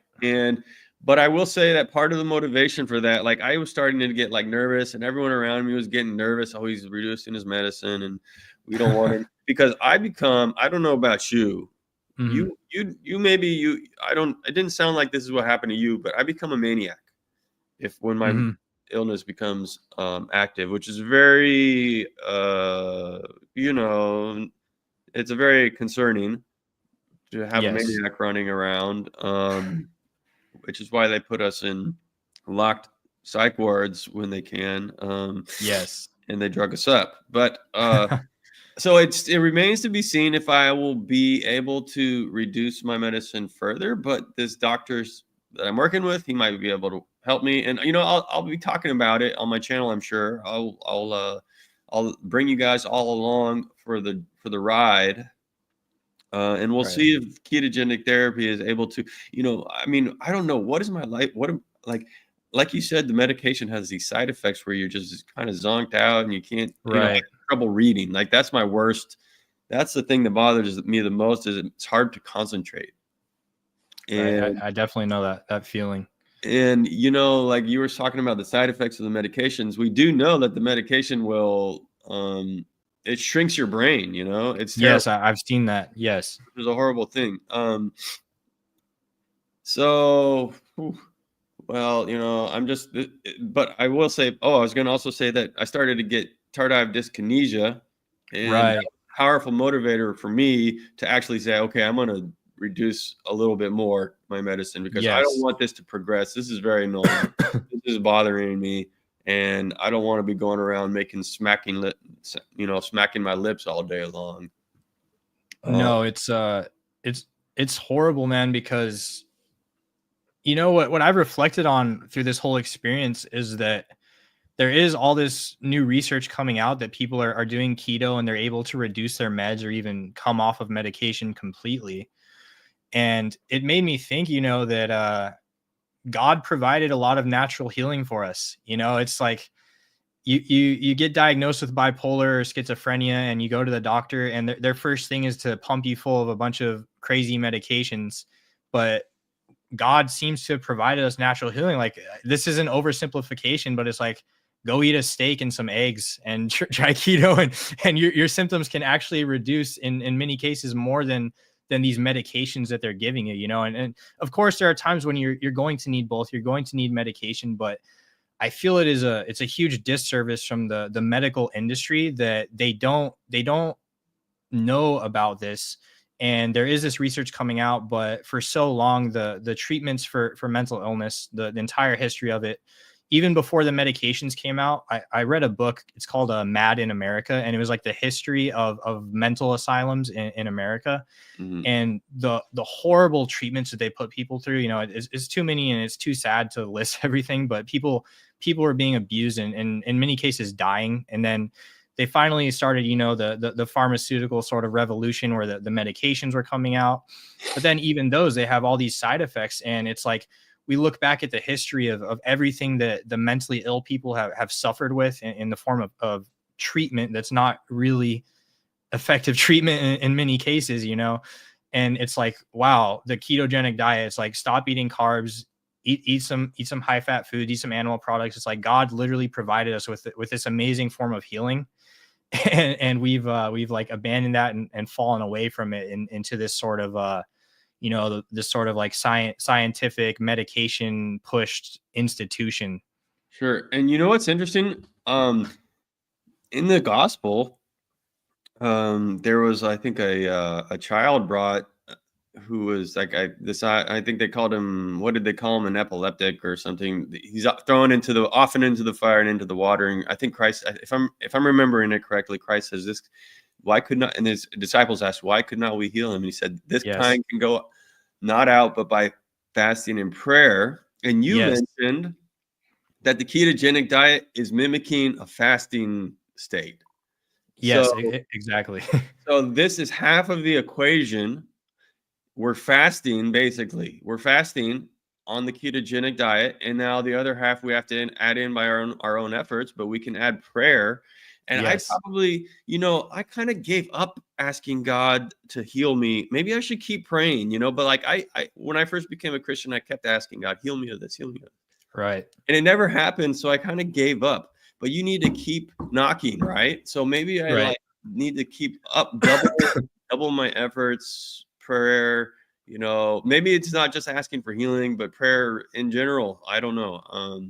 But I will say that part of the motivation for that, like I was starting to get like nervous, and everyone around me was getting nervous. Oh, he's reducing his medicine, and we don't want him because I don't know about you. It didn't sound like this is what happened to you, but I become a maniac. when my illness becomes active, which is very it's a very concerning to have a maniac running around, which is why they put us in locked psych wards when they can. And they drug us up. But so it remains to be seen if I will be able to reduce my medicine further. But this doctor that I'm working with, he might be able to help me. And I'll be talking about it on my channel. I'm sure I'll bring you guys all along for the ride. And we'll see if ketogenic therapy is able to, I don't know, what is my life, like you said, the medication has these side effects where you're just kind of zonked out and you can't, have trouble reading. Like that's my worst. That's the thing that bothers me the most, is it's hard to concentrate.
And I definitely know that feeling.
And, like you were talking about the side effects of the medications, we do know that the medication will, it shrinks your brain, it's terrible.
Yes, I've seen that. Yes.
It's a horrible thing. So, well, but I will say, I was going to also say that I started to get tardive dyskinesia, and that was a powerful motivator for me to actually say, okay, I'm going to reduce a little bit more my medicine, because I don't want this to progress. This is very annoying. This is bothering me. And I don't want to be going around smacking my lips all day long.
No, it's horrible, man, because what I've reflected on through this whole experience is that there is all this new research coming out that people are doing keto and they're able to reduce their meds or even come off of medication completely. And it made me think, that God provided a lot of natural healing for us. It's like you get diagnosed with bipolar or schizophrenia and you go to the doctor and their first thing is to pump you full of a bunch of crazy medications. But God seems to have provided us natural healing. Like, this is an oversimplification, but it's like, go eat a steak and some eggs and try keto, and your symptoms can actually reduce in many cases more than these medications that they're giving you, and of course there are times when you're going to need both. You're going to need medication, but I feel it's a huge disservice from the medical industry that they don't know about this. And there is this research coming out, but for so long, the treatments for mental illness, the entire history of it, even before the medications came out, I read a book. It's called Mad in America. And it was like the history of mental asylums in America. And the horrible treatments that they put people through, it's too many and it's too sad to list everything, but people were being abused and in many cases dying. And then they finally started, the pharmaceutical sort of revolution where the medications were coming out. But then even those, they have all these side effects. And it's like, we look back at the history of everything that the mentally ill people have suffered with in the form of treatment that's not really effective treatment in many cases, and it's like, wow, the ketogenic diet, it's like, stop eating carbs, eat some high fat food, eat some animal products. It's like God literally provided us with this amazing form of healing. And we've like abandoned that and fallen away from it into this sort of, this sort of like scientific medication pushed institution.
Sure. And what's interesting? In the gospel, there was, I think, a child brought who was like, I think they called him, what did they call him? An epileptic or something. He's thrown often into the fire and into the water. And I think Christ, if I'm remembering it correctly, Christ says this, why could not, and his disciples asked, why could not we heal him? And he said, this kind can go not out, but by fasting and prayer. And you mentioned that the ketogenic diet is mimicking a fasting state.
Yes, exactly.
So this is half of the equation. We're fasting, basically. We're fasting on the ketogenic diet, and now the other half we have to add in by our own efforts, but we can add prayer. And I probably, I kind of gave up asking God to heal me. Maybe I should keep praying, but like I when I first became a Christian, I kept asking God, heal me of this, heal me of this.
Right.
And it never happened, so I kind of gave up. But you need to keep knocking, right? So maybe I need to keep up, double my efforts, prayer. Maybe it's not just asking for healing, but prayer in general. I don't know.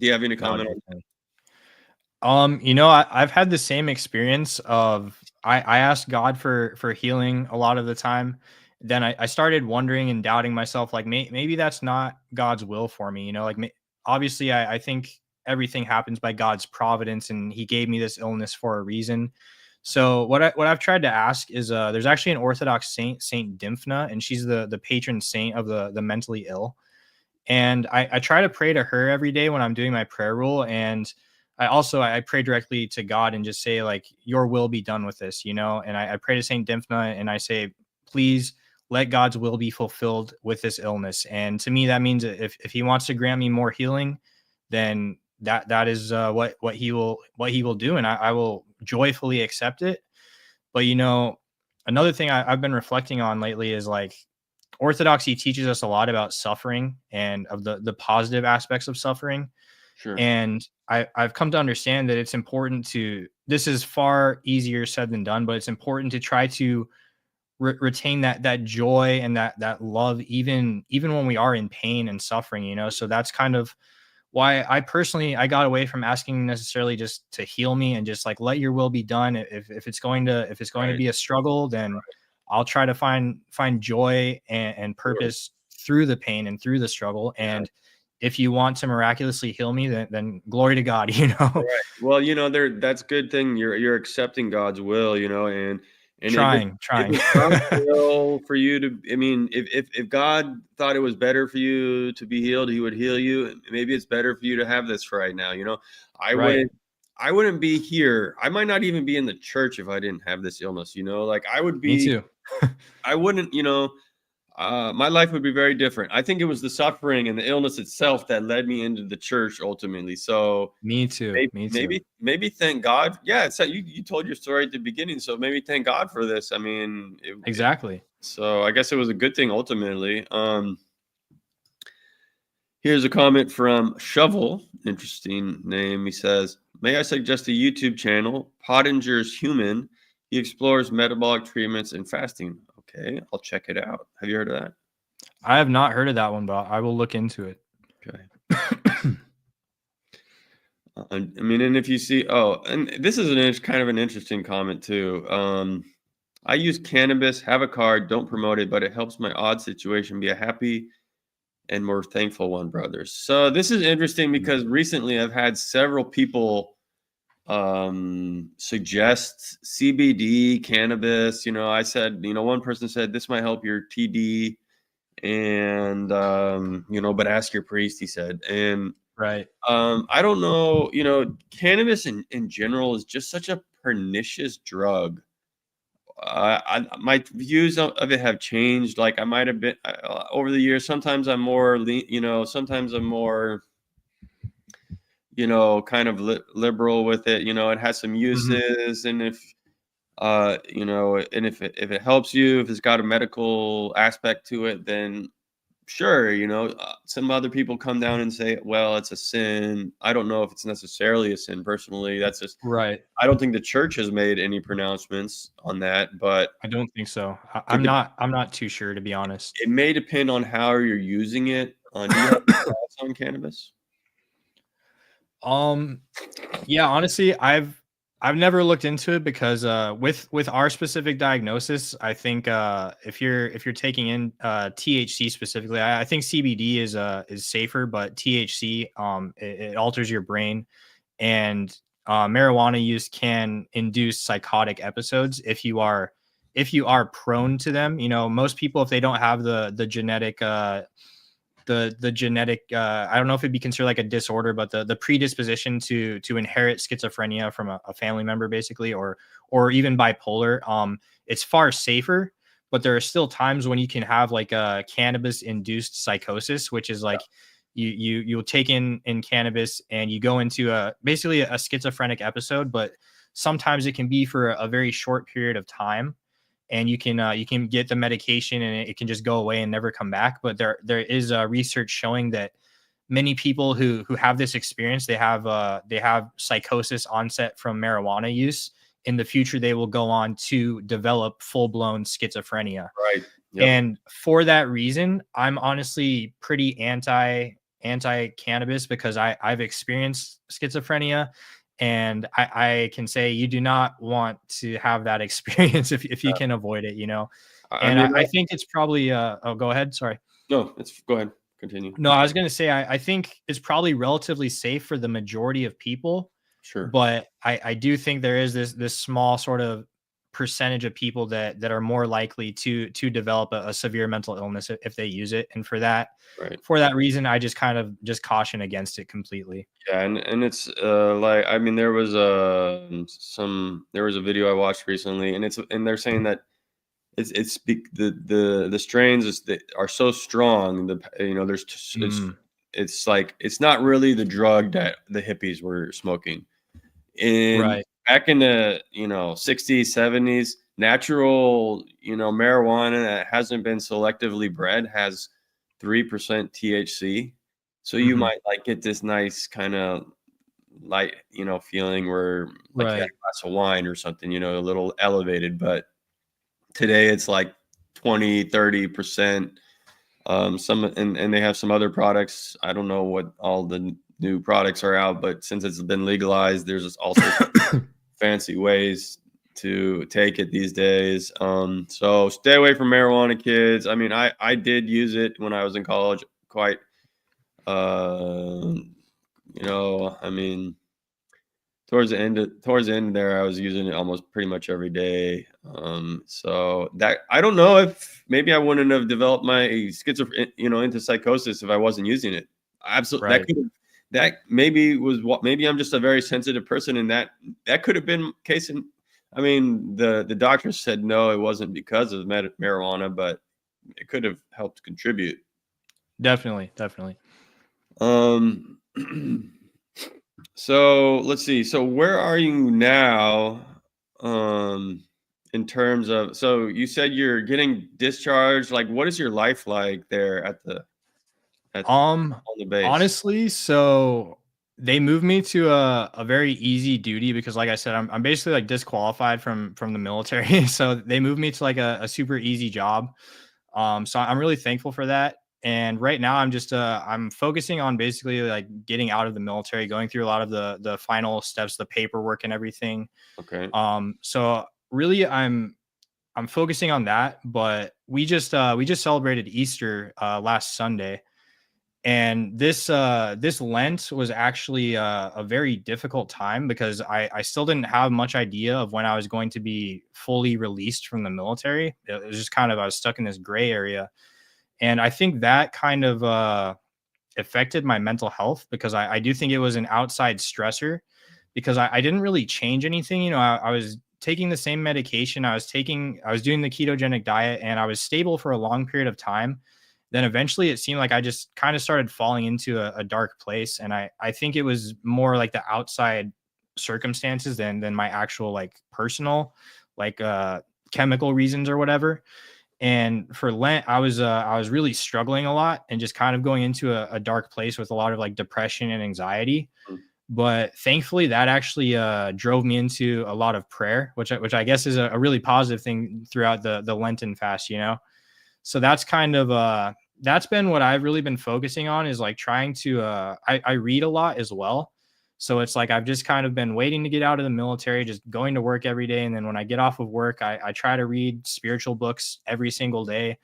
Do you have any
No,
comment on that?
definitely. I've had the same experience of I asked God for healing a lot of the time. Then I started wondering and doubting myself, like maybe that's not God's will for me. Obviously I think everything happens by God's providence, and He gave me this illness for a reason. So what I've tried to ask is there's actually an Orthodox saint, Saint Dymphna, and she's the patron saint of the mentally ill. And I try to pray to her every day when I'm doing my prayer rule. And I pray directly to God and just say, like, your will be done with this, and I pray to Saint Dymphna and I say, please let God's will be fulfilled with this illness. And to me, that means that if he wants to grant me more healing, then that is what he will do. And I will joyfully accept it. But another thing I've been reflecting on lately is like Orthodoxy teaches us a lot about suffering and of the positive aspects of suffering.
Sure.
And I've come to understand that it's important to, this is far easier said than done, but it's important to try to retain that joy and that love, even when we are in pain and suffering, so that's kind of why I got away from asking necessarily just to heal me and just like let your will be done. If it's going to
Right.
be a struggle, then I'll try to find joy and
Sure.
purpose through the pain and through the struggle.
Yeah.
And if you want to miraculously heal me, then glory to God,
Right. Well, that's good thing you're accepting God's will, and if
trying.
it's God's will for you to, I mean, if God thought it was better for you to be healed, He would heal you. Maybe it's better for you to have this right now. I
Right.
wouldn't, I wouldn't be here. I might not even be in the church if I didn't have this illness. Like
Me too.
I wouldn't. My life would be very different. I think it was the suffering and the illness itself that led me into the church ultimately. So
Me too. Me too.
maybe thank God. Yeah, it's you told your story at the beginning, so maybe thank God for this. I mean,
Exactly.
so I guess it was a good thing ultimately. Here's a comment from Shovel. Interesting name. He says, "May I suggest a YouTube channel, Pottinger's Human? He explores metabolic treatments and fasting." Okay, I'll check it out. Have you heard of that?
I have not heard of that one, but I will look into it.
Okay. I mean, and if you see, and this is kind of an interesting comment too. I use cannabis, have a card, don't promote it, but it helps my odd situation be a happy and more thankful one, brothers. So this is interesting because recently I've had several people suggest CBD, cannabis. I said, one person said this might help your TD, and but ask your priest, he said. And
Right.
I don't know, cannabis in general is just such a pernicious drug. My views of it have changed. Like I might have been over the years. Sometimes I'm more, sometimes I'm more, kind of liberal with it. It has some
Mhm.
uses, and and if it helps you, if it's got a medical aspect to it, then sure, some other people come down and say, well, it's a sin. I don't know if it's necessarily a sin personally. That's just,
Right.
I don't think the church has made any pronouncements on that, but
I don't think so.
it, de-
I'm not too sure, to be honest.
it may depend on how you're using it. Do you have any thoughts on cannabis?
Um, yeah, honestly, I've never looked into it because with our specific diagnosis, I think if you're taking in THC specifically, I think CBD is safer, but THC it alters your brain, and marijuana use can induce psychotic episodes if you are prone to them. Most people, if they don't have the genetic the genetic I don't know if it'd be considered like a disorder, but the predisposition to inherit schizophrenia from a family member, basically, or even bipolar, it's far safer. But there are still times when you can have like a cannabis induced psychosis, which is like you'll take in cannabis and you go into basically a schizophrenic episode. But sometimes it can be for a very short period of time, and you can get the medication and it can just go away and never come back. But there is research showing that many people who have this experience, they have psychosis onset from marijuana use. In the future, they will go on to develop full blown schizophrenia.
Right. Yep.
And for that reason, I'm honestly pretty anti anti-cannabis because I've experienced schizophrenia, and I can say you do not want to have that experience if you can avoid it, you know.
I
And
mean,
I think it's probably oh, go ahead. Sorry.
no, it's go ahead, continue.
No, I was gonna say I think it's probably relatively safe for the majority of people,
Sure.
but I do think there is this small sort of percentage of people that are more likely to develop a severe mental illness if they use it. And
Right.
for that reason, I just kind of just caution against it completely.
Yeah, and it's like, I mean, there was a video I watched recently, and they're saying that the strains that are so strong,
Mm,
it's like it's not really the drug that the hippies were smoking. In
right.
back in the 60s, 70s, natural marijuana that hasn't been selectively bred has 3% THC. So you
Hmm.
might like get this nice kind of light, feeling where like you had
Right.
a glass of wine or something, a little elevated. But today it's like 20, 30%. And they have some other products. I don't know what all the new products are out, but since it's been legalized, there's also fancy ways to take it these days. So stay away from marijuana, kids. I mean, I did use it when I was in college quite, uh, I mean, towards the end there, I was using it almost pretty much every day. So that I don't know if maybe I wouldn't have developed my schizophrenia, into psychosis if I wasn't using it. Absolutely,
Right.
that maybe was what maybe I'm just a very sensitive person, and that could have been case in. I mean, the doctor said no, it wasn't because of marijuana, but it could have helped contribute.
Definitely. Definitely.
Um, so let's see. So where are you now? Um, in terms of, so you said you're getting discharged. Like, what is your life like there at
Um,
on the base?
Honestly, so they moved me to a very easy duty because, like I said, I'm basically like disqualified from the military. So they moved me to like a super easy job. So I'm really thankful for that. And right now I'm focusing on basically like getting out of the military, going through a lot of the final steps, the paperwork and everything.
Okay.
So really I'm focusing on that, but we just celebrated Easter last Sunday, and this Lent was actually a very difficult time because I still didn't have much idea of when I was going to be fully released from the military. It was just kind of I was stuck in this gray area, and I think that kind of affected my mental health because I do think it was an outside stressor because I didn't really change anything. You know, I was taking the same medication. I was doing the ketogenic diet, and I was stable for a long period of time. Then eventually it seemed like I just kind of started falling into a dark place. And I think it was more like the outside circumstances than my actual like personal, like chemical reasons or whatever. And for Lent, I was really struggling a lot and just kind of going into a dark place with a lot of like depression and anxiety.
Mm.
But thankfully, that actually drove me into a lot of prayer, which I guess is a really positive thing throughout the Lenten fast, you know. So that's kind of that's been what I've really been focusing on is like trying to I read a lot as well. So it's like I've just kind of been waiting to get out of the military, just going to work every day. And then when I get off of work, I try to read spiritual books every single day.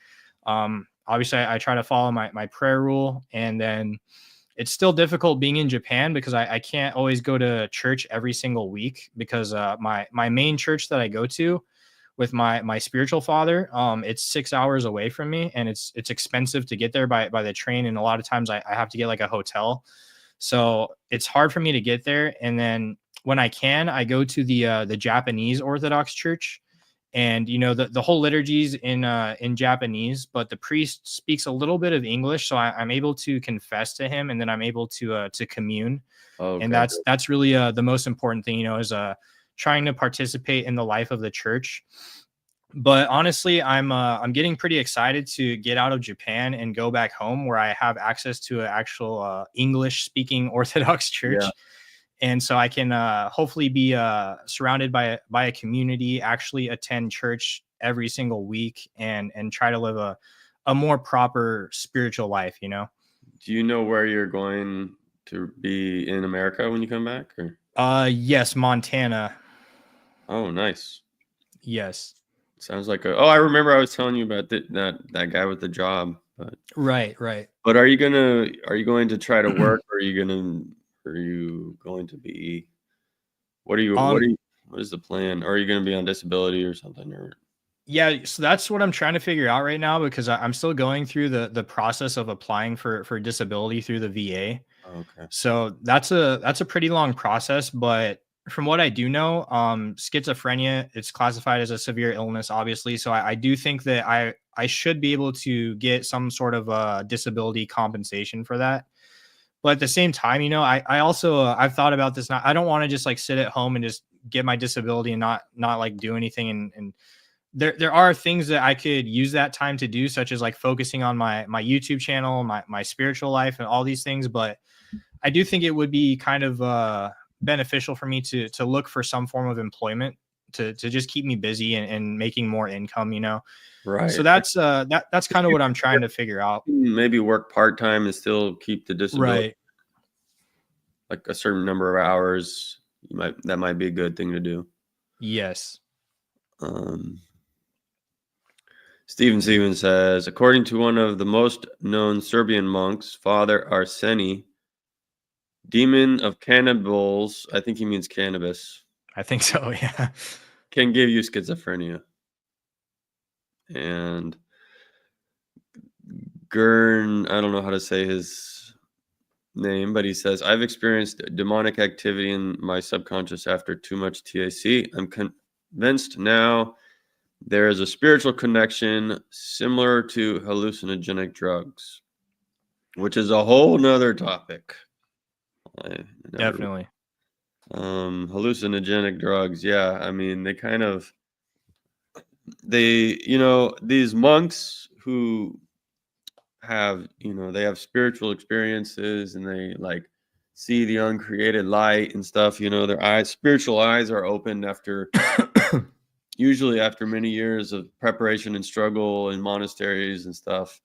Obviously, I try to follow my prayer rule. And then it's still difficult being in Japan because I can't always go to church every single week because my main church that I go to with my spiritual father, it's 6 hours away from me, and it's expensive to get there by the train, and a lot of times I have to get like a hotel, so it's hard for me to get there. And then when I can, I go to the Japanese Orthodox Church, and you know the whole liturgies in Japanese, but the priest speaks a little bit of English, so I'm able to confess to him, and then I'm able to commune. And
Okay.
that's really the most important thing, you know, is trying to participate in the life of the church. But honestly, I'm getting pretty excited to get out of Japan and go back home where I have access to an actual English speaking Orthodox
Yeah.
church, and so I can hopefully be surrounded by a community, actually attend church every single week, and try to live a more proper spiritual life, you know.
Do you know where you're going to be in America when you come back? Or?
Yes, Montana.
Oh, nice.
Yes.
Sounds like a. Oh, I remember I was telling you about that guy with the job.
Right.
But are you going to try to work, or are you going to be? What is the plan? Or are you going to be on disability or something? Or
Yeah, so that's what I'm trying to figure out right now because I'm still going through the process of applying for disability through the VA.
okay,
So that's a pretty long process, but from what I do know, schizophrenia, it's classified as a severe illness, obviously. So I do think that I should be able to get some sort of disability compensation for that. But at the same time, I also I've thought about this. Now, I don't want to just like sit at home and just get my disability and not like do anything. And there are things that I could use that time to do, such as like focusing on my YouTube channel, my spiritual life, and all these things. But I do think it would be kind of beneficial for me to look for some form of employment to just keep me busy and making more income, So
right.
that's kind of what I'm trying to figure out.
Maybe work part time and still keep the disability,
Right.
like a certain number of hours. That might be a good thing to do.
Yes.
Um, Steven says, according to one of the most known Serbian monks, Father Arseni, demon of cannibals, I think he means cannabis,
I think so. Yeah.
can give you schizophrenia. And Gurn, I don't know how to say his name, but he says, I've experienced demonic activity in my subconscious after too much THC. I'm convinced now there is a spiritual connection similar to hallucinogenic drugs, which is a whole nother topic.
Definitely.
Hallucinogenic drugs. Yeah. I mean, these monks who they have spiritual experiences and they like see the uncreated light and stuff, their spiritual eyes are opened usually after many years of preparation and struggle in monasteries and stuff.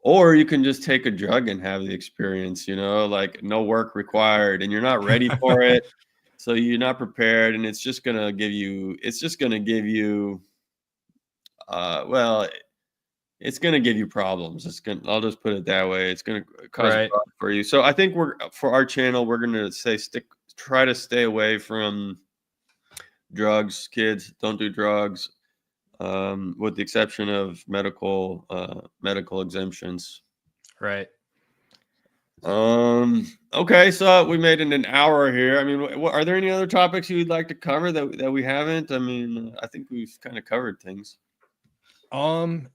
Or you can just take a drug and have the experience, like no work required and you're not ready for it. So you're not prepared and it's just going to give you well, it's going to give you problems. I'll just put it that way. It's going to cause a
Right.
problem for you. So I think for our channel, we're going to try to stay away from drugs. Kids, don't do drugs, with the exception of medical exemptions.
Right.
Okay, so we made it an hour here. I mean, are there any other topics you'd like to cover that we haven't? I mean, I think we've kind of covered things.
I'm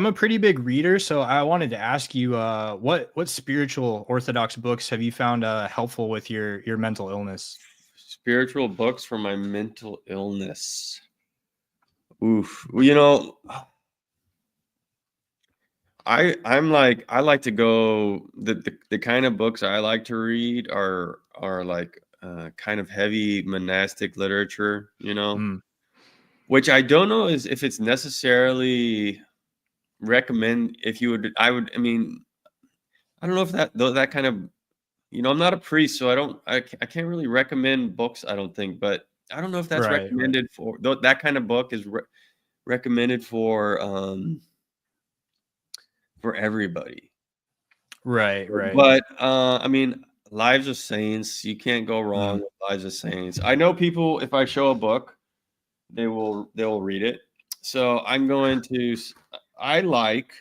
a pretty big reader, so I wanted to ask you, what spiritual Orthodox books have you found helpful with your mental illness?
Spiritual books for my mental illness. Oof. Well, I like to go the kind of books I like to read are like kind of heavy monastic literature, which I don't know if it's necessarily recommend if you would I mean I don't know if that kind of I'm not a priest, so I can't really recommend books, I don't think, but I don't know if that's
Right.
recommended for that kind of book is recommended for everybody.
Right.
But I mean, Lives of Saints, you can't go wrong
Mm.
with Lives of Saints. I know people, if I show a book, they'll read it. So I like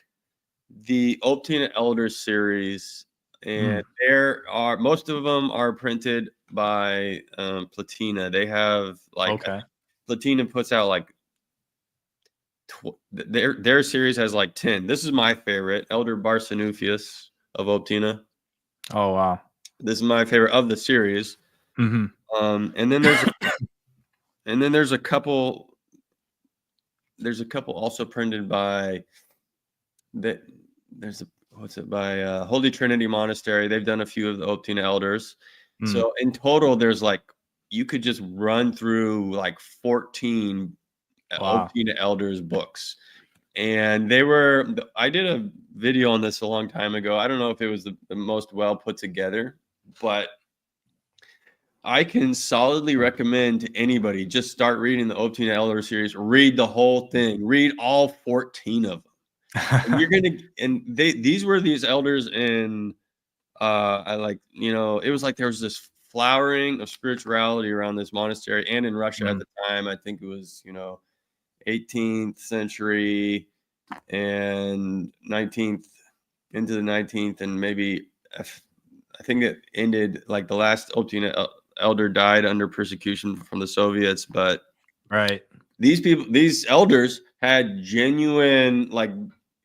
the Optina Elders series, and
Mm.
most of them are printed by Platina. They have
Okay.
Platina puts out like their series has like 10. This is my favorite, Elder Barsanufius of Optina.
Oh wow.
This is my favorite of the series.
Hmm.
And then there's a couple. There's a couple also printed by that. There's a what's it by Holy Trinity Monastery. They've done a few of the Optina Elders.
Mm.
So in total, there's like you could just run through like 14
Wow.
Optina Elders books. And I did a video on this a long time ago. I don't know if it was the most well put together, but I can solidly recommend to anybody, just start reading the Obtune Elder series, read the whole thing, read all 14 of them. And these were these elders in, it was like there was this flowering of spirituality around this monastery, and in Russia at the time. I think it was, 18th century and 19th into the 19th, and maybe I think it ended like the last Obtune elder died under persecution from the Soviets. But these elders had genuine, like,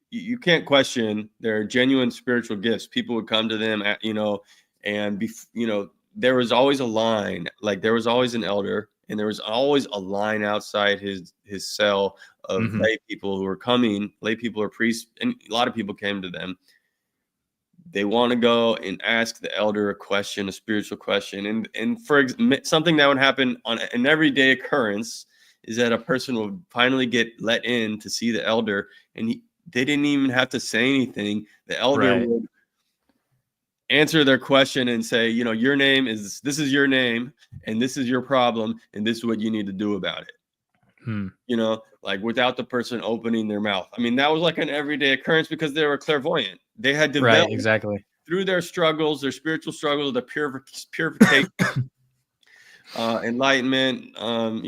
you can't question their genuine spiritual gifts. People would come to them and there was always a line, like there was always an elder, and there was always a line outside his cell of lay people who were coming, lay people or priests, and a lot of people came to them. They want to go and ask the elder a question, a spiritual question. And for something that would happen on an everyday occurrence is that a person would finally get let in to see the elder, and they didn't even have to say anything. The elder would answer their question and say, your name is, this is your name, and this is your problem, and this is what you need to do about it. Like without the person opening their mouth. I mean, that was like an everyday occurrence because they were clairvoyant. They had developed through their struggles, their spiritual struggles, the purification, enlightenment, and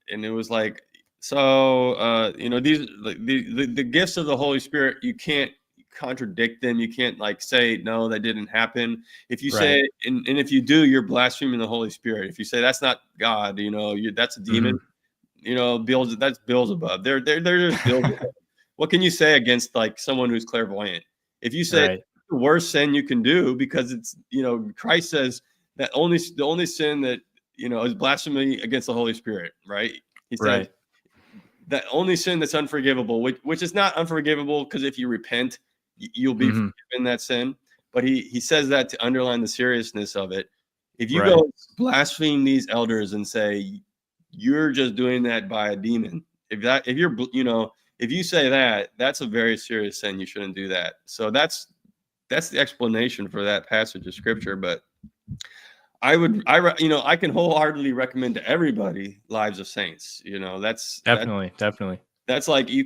it was like, so, these the gifts of the Holy Spirit, you can't contradict them. You can't like say, no, that didn't happen. If you say, and if you do, you're blaspheming the Holy Spirit. If you say that's not God, that's a demon, that's Beelzebub. They're just Beelzebub. What can you say against like someone who's clairvoyant? If you say the worst sin you can do, because it's, Christ says that the only sin that, is blasphemy against the Holy Spirit, right? He said that only sin that's unforgivable, which is not unforgivable, because if you repent, you'll be forgiven that sin. But he says that to underline the seriousness of it. If you go blaspheme these elders and say you're just doing that by a demon, if you say that, that's a very serious sin. You shouldn't do that. So that's the explanation for that passage of scripture. But I can wholeheartedly recommend to everybody Lives of Saints. That's
definitely.
That's like you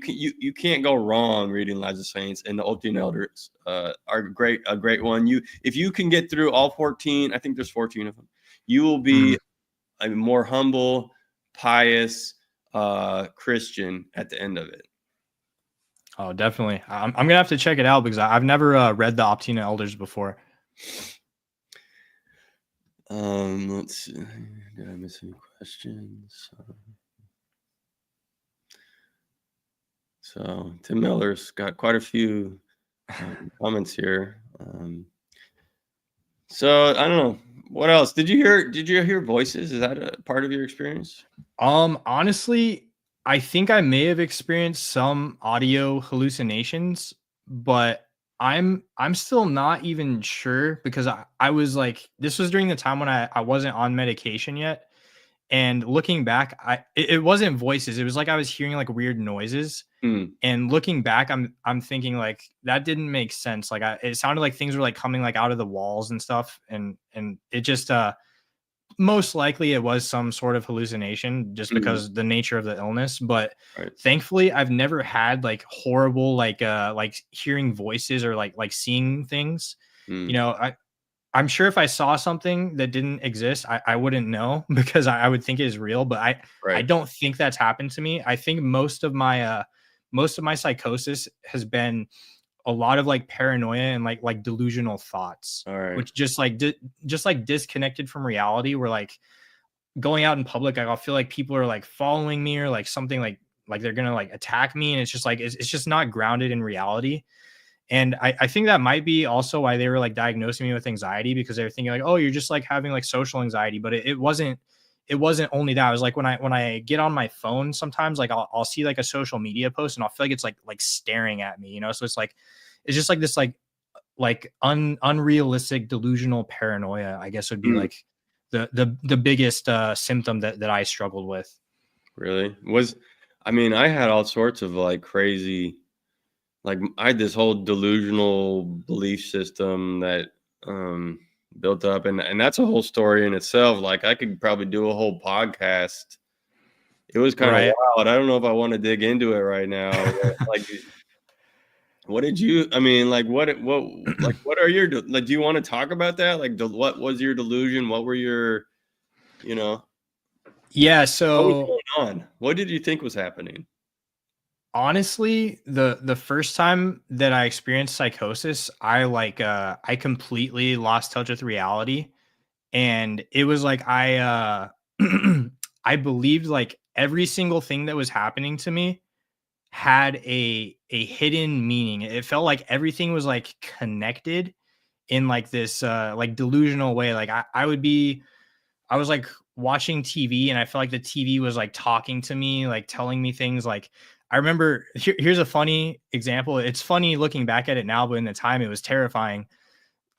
can't go wrong reading Lives of Saints, and the Obtune Elders are a great one. If you can get through all 14, I think there's 14 of them, you will be a more humble, pious Christian at the end of it.
Oh, definitely. I'm gonna have to check it out because I've never read the Obtune Elders before.
Let's see. Did I miss any questions? So Tim Miller's got quite a few comments here. So I don't know. What else? Did you hear voices? Is that a part of your experience?
Honestly, I think I may have experienced some audio hallucinations, but I'm still not even sure, because I was like, this was during the time when I wasn't on medication yet. And looking back, it wasn't voices. It was like I was hearing like weird noises. And looking back, I'm thinking like that didn't make sense. Like it sounded like things were like coming like out of the walls and stuff. And it just most likely it was some sort of hallucination, just because the nature of the illness. But thankfully, I've never had like horrible like hearing voices or like seeing things. I'm sure if I saw something that didn't exist, I wouldn't know, because I would think it is real. But I don't think that's happened to me. I think most of my psychosis has been a lot of like paranoia and like delusional thoughts, which just like disconnected from reality. Where like going out in public, I'll feel like people are like following me, or like something like they're gonna like attack me, and it's just like it's just not grounded in reality. And I think that might be also why they were like diagnosing me with anxiety, because they were thinking like, oh, you're just like having like social anxiety. But it wasn't only that. It was like when I get on my phone, sometimes like I'll see like a social media post, and I'll feel like it's like staring at me, So it's just like this like unrealistic delusional paranoia, I guess, would be like the biggest symptom that I struggled with.
Really? I mean, I had all sorts of like crazy, like I had this whole delusional belief system that built up, and that's a whole story in itself. Like I could probably do a whole podcast. It was kind of
Right.
wild. I don't know if I want to dig into it right now. Like, what did you? I mean, like, what are your like? Do you want to talk about that? Like, what was your delusion? What were your, you know,
Yeah,
what was
so
going on? What did you think was happening?
honestly, the first time that I experienced psychosis, I completely lost touch with reality. And it was like I believed like every single thing that was happening to me had a hidden meaning. It felt like everything was like connected in like this like delusional way. Like I was like watching TV and I felt like the TV was like talking to me, like telling me things. Like I remember here's a funny example. It's funny looking back at it now, but in the time it was terrifying.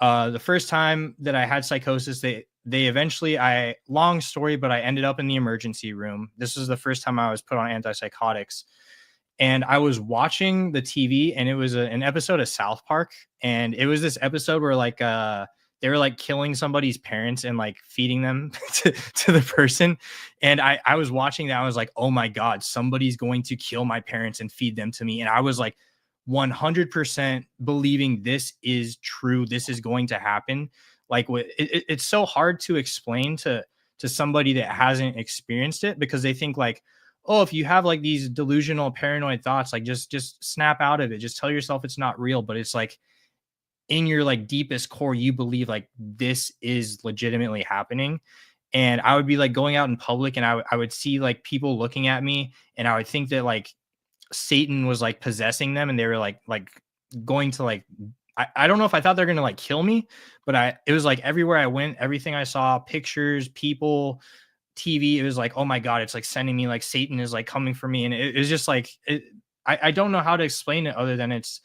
The first time that I had psychosis, they eventually, I long story, but I ended up in the emergency room. This was the first time I was put on antipsychotics, and I was watching the TV, and it was an episode of South Park, and it was this episode where like they were like killing somebody's parents and like feeding them to the person, and I was watching that. I was like, oh my god, somebody's going to kill my parents and feed them to me, and I was like 100% believing this is true. This is going to happen. Like it's so hard to explain to somebody that hasn't experienced it, because they think like, oh, if you have like these delusional paranoid thoughts, like just snap out of it. Just tell yourself it's not real. But it's like in your like deepest core, you believe like this is legitimately happening. And I would be like going out in public and I would see like people looking at me and I would think that like Satan was like possessing them and they were like going to like I don't know if I thought they're gonna like kill me, but it was like everywhere I went, everything I saw, pictures, people, TV, it was like, oh my god, it's like sending me like Satan is like coming for me. And it was just like I don't know how to explain it other than it's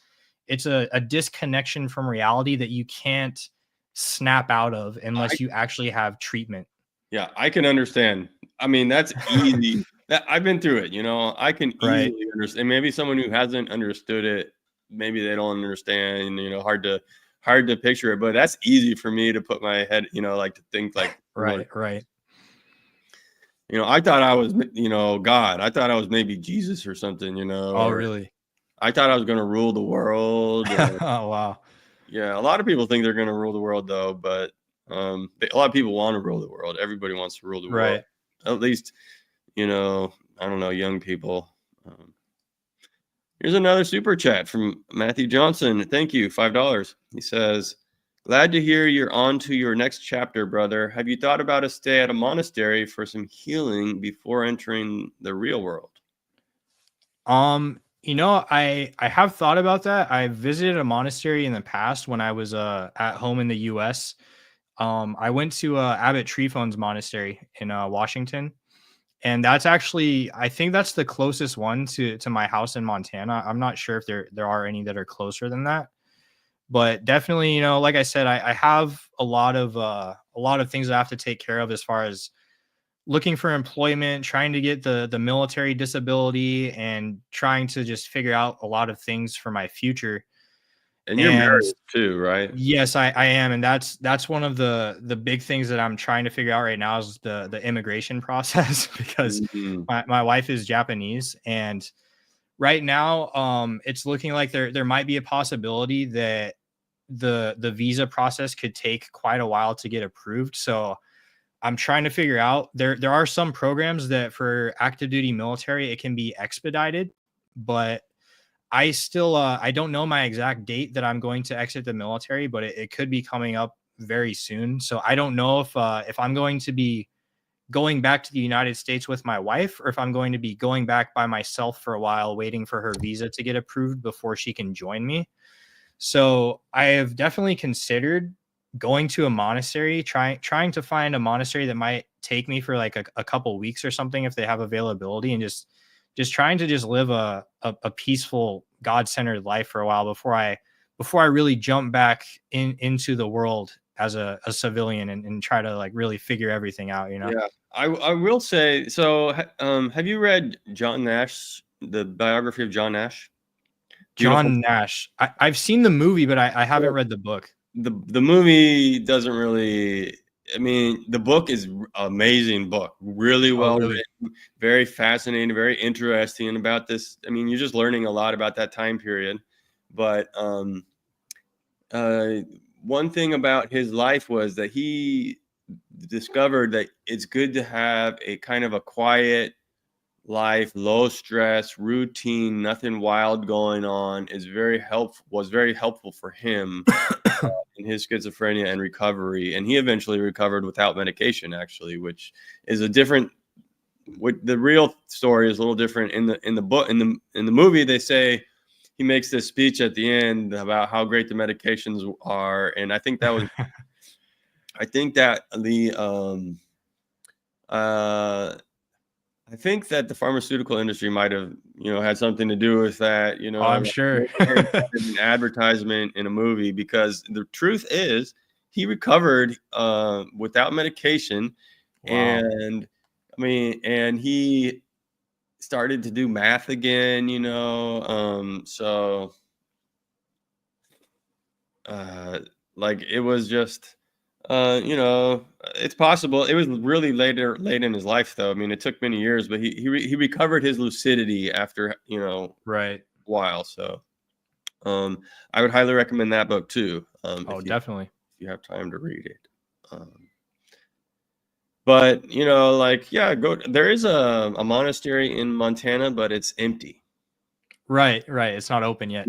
a disconnection from reality that you can't snap out of
I
unless you actually have treatment.
Yeah, I can understand. I mean, that's easy. That I've been through it, I can
Right.
easily understand. Maybe someone who hasn't understood it, maybe they don't understand, hard to picture it, but that's easy for me to put my head, like to think like someone,
Right.
I thought I was, God. I thought I was maybe Jesus or something,
Oh,
or
really?
I thought I was going to rule the world.
Oh, wow.
Yeah, a lot of people think they're going to rule the world though, but a lot of people want to rule the world. Everybody wants to rule the world.
Right.
At least, I don't know, young people. Um, Here's another super chat from Matthew Johnson. Thank you, $5. He says, "Glad to hear you're on to your next chapter, brother. Have you thought about a stay at a monastery for some healing before entering the real world?"
I have thought about that. I visited a monastery in the past when I was at home in the US. I went to Abbot Treefon's monastery in Washington, and that's actually, I think that's the closest one to my house in Montana. I'm not sure if there are any that are closer than that, but definitely, like I said, I have a lot of things that I have to take care of as far as looking for employment, trying to get the military disability, and trying to just figure out a lot of things for my future.
And you're
And
married too, right?
yes, I am, and that's one of the big things that I'm trying to figure out right now is the immigration process because
Mhm.
my wife is Japanese, and right now it's looking like there might be a possibility that the visa process could take quite a while to get approved. So I'm trying to figure out, there are some programs that for active duty military it can be expedited, but I still I don't know my exact date that I'm going to exit the military, but it could be coming up very soon. So I don't know if I'm going to be going back to the United States with my wife, or if I'm going to be going back by myself for a while waiting for her visa to get approved before she can join me. So I have definitely considered going to a monastery, trying to find a monastery that might take me for like a couple weeks or something if they have availability, and just trying to just live a peaceful God-centered life for a while before I really jump back into the world as a civilian and try to like really figure everything out, you know?
Yeah, I will say. So, have you read John Nash, the biography of John Nash? Beautiful.
John Nash. I've seen the movie, but I haven't read the book.
The movie doesn't really. I mean, the book is amazing book, really
Oh,
well
really?
written, very fascinating, very interesting about this. I mean, you're just learning a lot about that time period. But uh, one thing about his life was that he discovered that it's good to have a kind of a quiet life, low stress, routine, nothing wild going on was very helpful for him in his schizophrenia and recovery. And he eventually recovered without medication, actually, which is a different. What the real story is a little different in the book. In the movie, they say he makes this speech at the end about how great the medications are, and I think that was. I think that I think that the pharmaceutical industry might have, had something to do with that,
Oh, I'm
like
sure.
an advertisement in a movie, because the truth is he recovered without medication.
Wow.
And I mean, and he started to do math again, so like it was just it's possible. It was really late in his life, though. I mean, it took many years, but he recovered his lucidity after a
Right.
while. So I would highly recommend that book too.
Oh,
If
definitely.
you have time to read it. But like, yeah, go. There is a monastery in Montana, but it's empty.
Right. It's not open yet.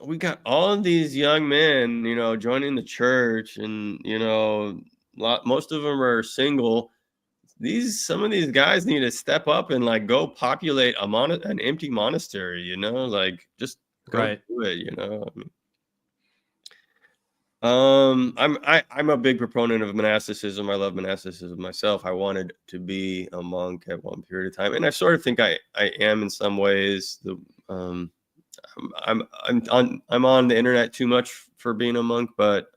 We got all of these young men, joining the church, and most of them are single. Some of these guys need to step up and like go populate an empty monastery, like just go
Right.
do it. I'm a big proponent of monasticism. I love monasticism myself. I wanted to be a monk at one period of time, and I sort of think I am in some ways. I'm on the internet too much for being a monk, but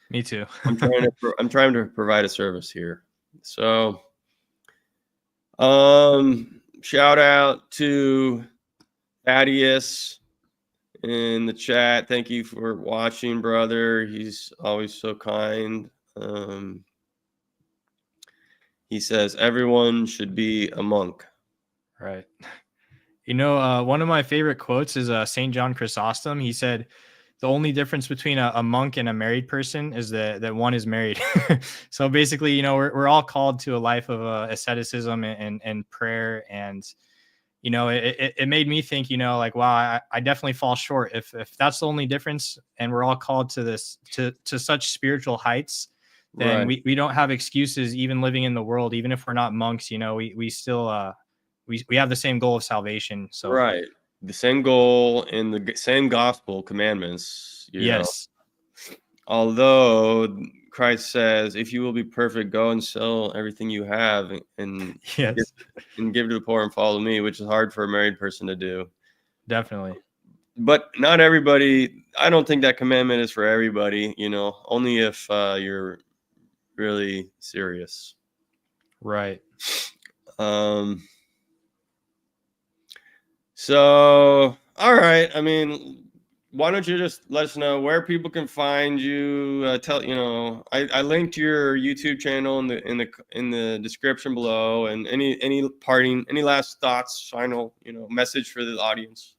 Me too.
I'm trying to provide a service here. So shout out to Thaddeus in the chat. Thank you for watching, brother. He's always so kind. He says everyone should be a monk.
Right. One of my favorite quotes is St. John Chrysostom. He said, the only difference between a monk and a married person is that one is married. So basically, we're all called to a life of asceticism and prayer. And, it made me think, like, wow, I definitely fall short. If that's the only difference and we're all called to this, to such spiritual heights, then
Right.
we don't have excuses even living in the world, even if we're not monks, we still, we have the same goal of salvation. So
Right. The same goal and the same gospel commandments,
yes.
Although Christ says, if you will be perfect, go and sell everything you have and
Yes,
give to the poor and follow me, which is hard for a married person to do.
definitely.
But not everybody. I don't think that commandment is for everybody, only if you're really serious.
Right.
So, all right. I mean, why don't you just let us know where people can find you? I linked your YouTube channel in the description below, and any last thoughts, final, message for the audience.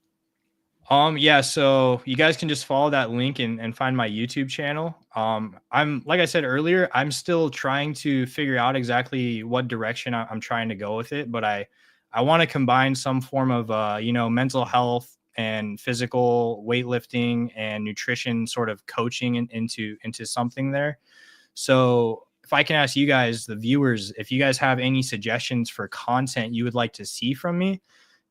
Yeah, so you guys can just follow that link and find my YouTube channel. I'm, like I said earlier, I'm still trying to figure out exactly what direction I'm trying to go with it, but I want to combine some form of mental health and physical weightlifting and nutrition sort of coaching into something there. So if I can ask you guys, the viewers, if you guys have any suggestions for content you would like to see from me,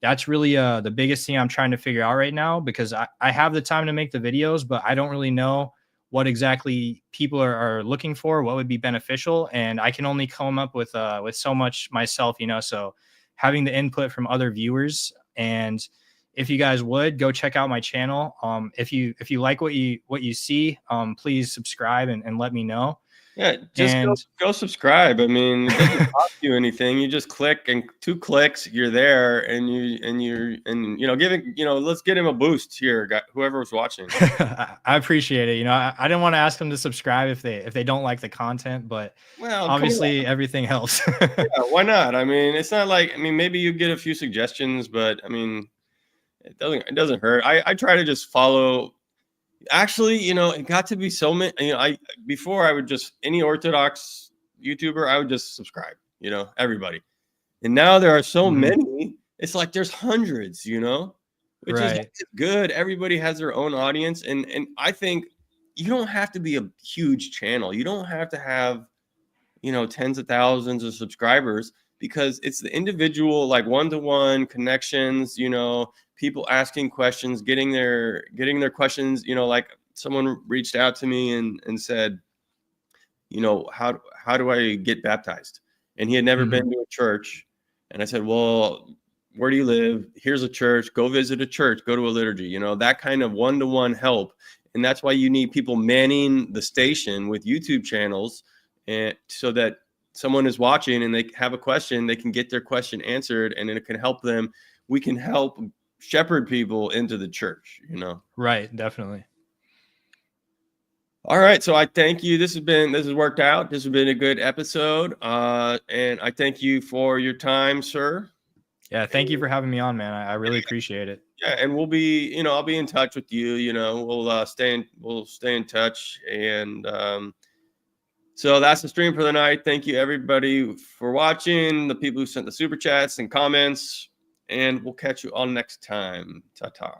that's really the biggest thing I'm trying to figure out right now, because I have the time to make the videos, but I don't really know what exactly people are looking for, what would be beneficial. And I can only come up with so much myself, so having the input from other viewers and if you guys would go check out my channel. If you like what you see, please subscribe and let me know.
Yeah, just go subscribe. I mean, it doesn't cost you anything. You just click, and 2 clicks, you're there, and let's get him a boost here, whoever was watching.
I appreciate it. I didn't want to ask them to subscribe if they don't like the content, but obviously everything helps.
Yeah, why not? I mean, it's not like, maybe you get a few suggestions, but I mean, it doesn't hurt. I try to just follow. Actually, it got to be so many. Before I would just, any Orthodox YouTuber, I would just subscribe. Everybody, and now there are so many. It's like there's hundreds. Which is good. Everybody has their own audience, and I think you don't have to be a huge channel. You don't have to have tens of thousands of subscribers, because it's the individual, like, one-to-one connections, people asking questions, getting their questions, like someone reached out to me and said, how do I get baptized? And he had never been to a church. And I said, well, where do you live? Here's a church. Go visit a church. Go to a liturgy. That kind of one-to-one help. And that's why you need people manning the station with YouTube channels, and so that someone is watching and they have a question, they can get their question answered, and it can help them. We can help shepherd people into the church,
Right, definitely.
All right, so I thank you. This has worked out. This has been a good episode, and I thank you for your time, sir.
Yeah, thank you for having me on, man. I really appreciate it.
Yeah, and we'll be, I'll be in touch with you. We'll stay in touch, and so that's the stream for the night. Thank you, everybody, for watching, the people who sent the super chats and comments, and we'll catch you all next time. Ta-ta.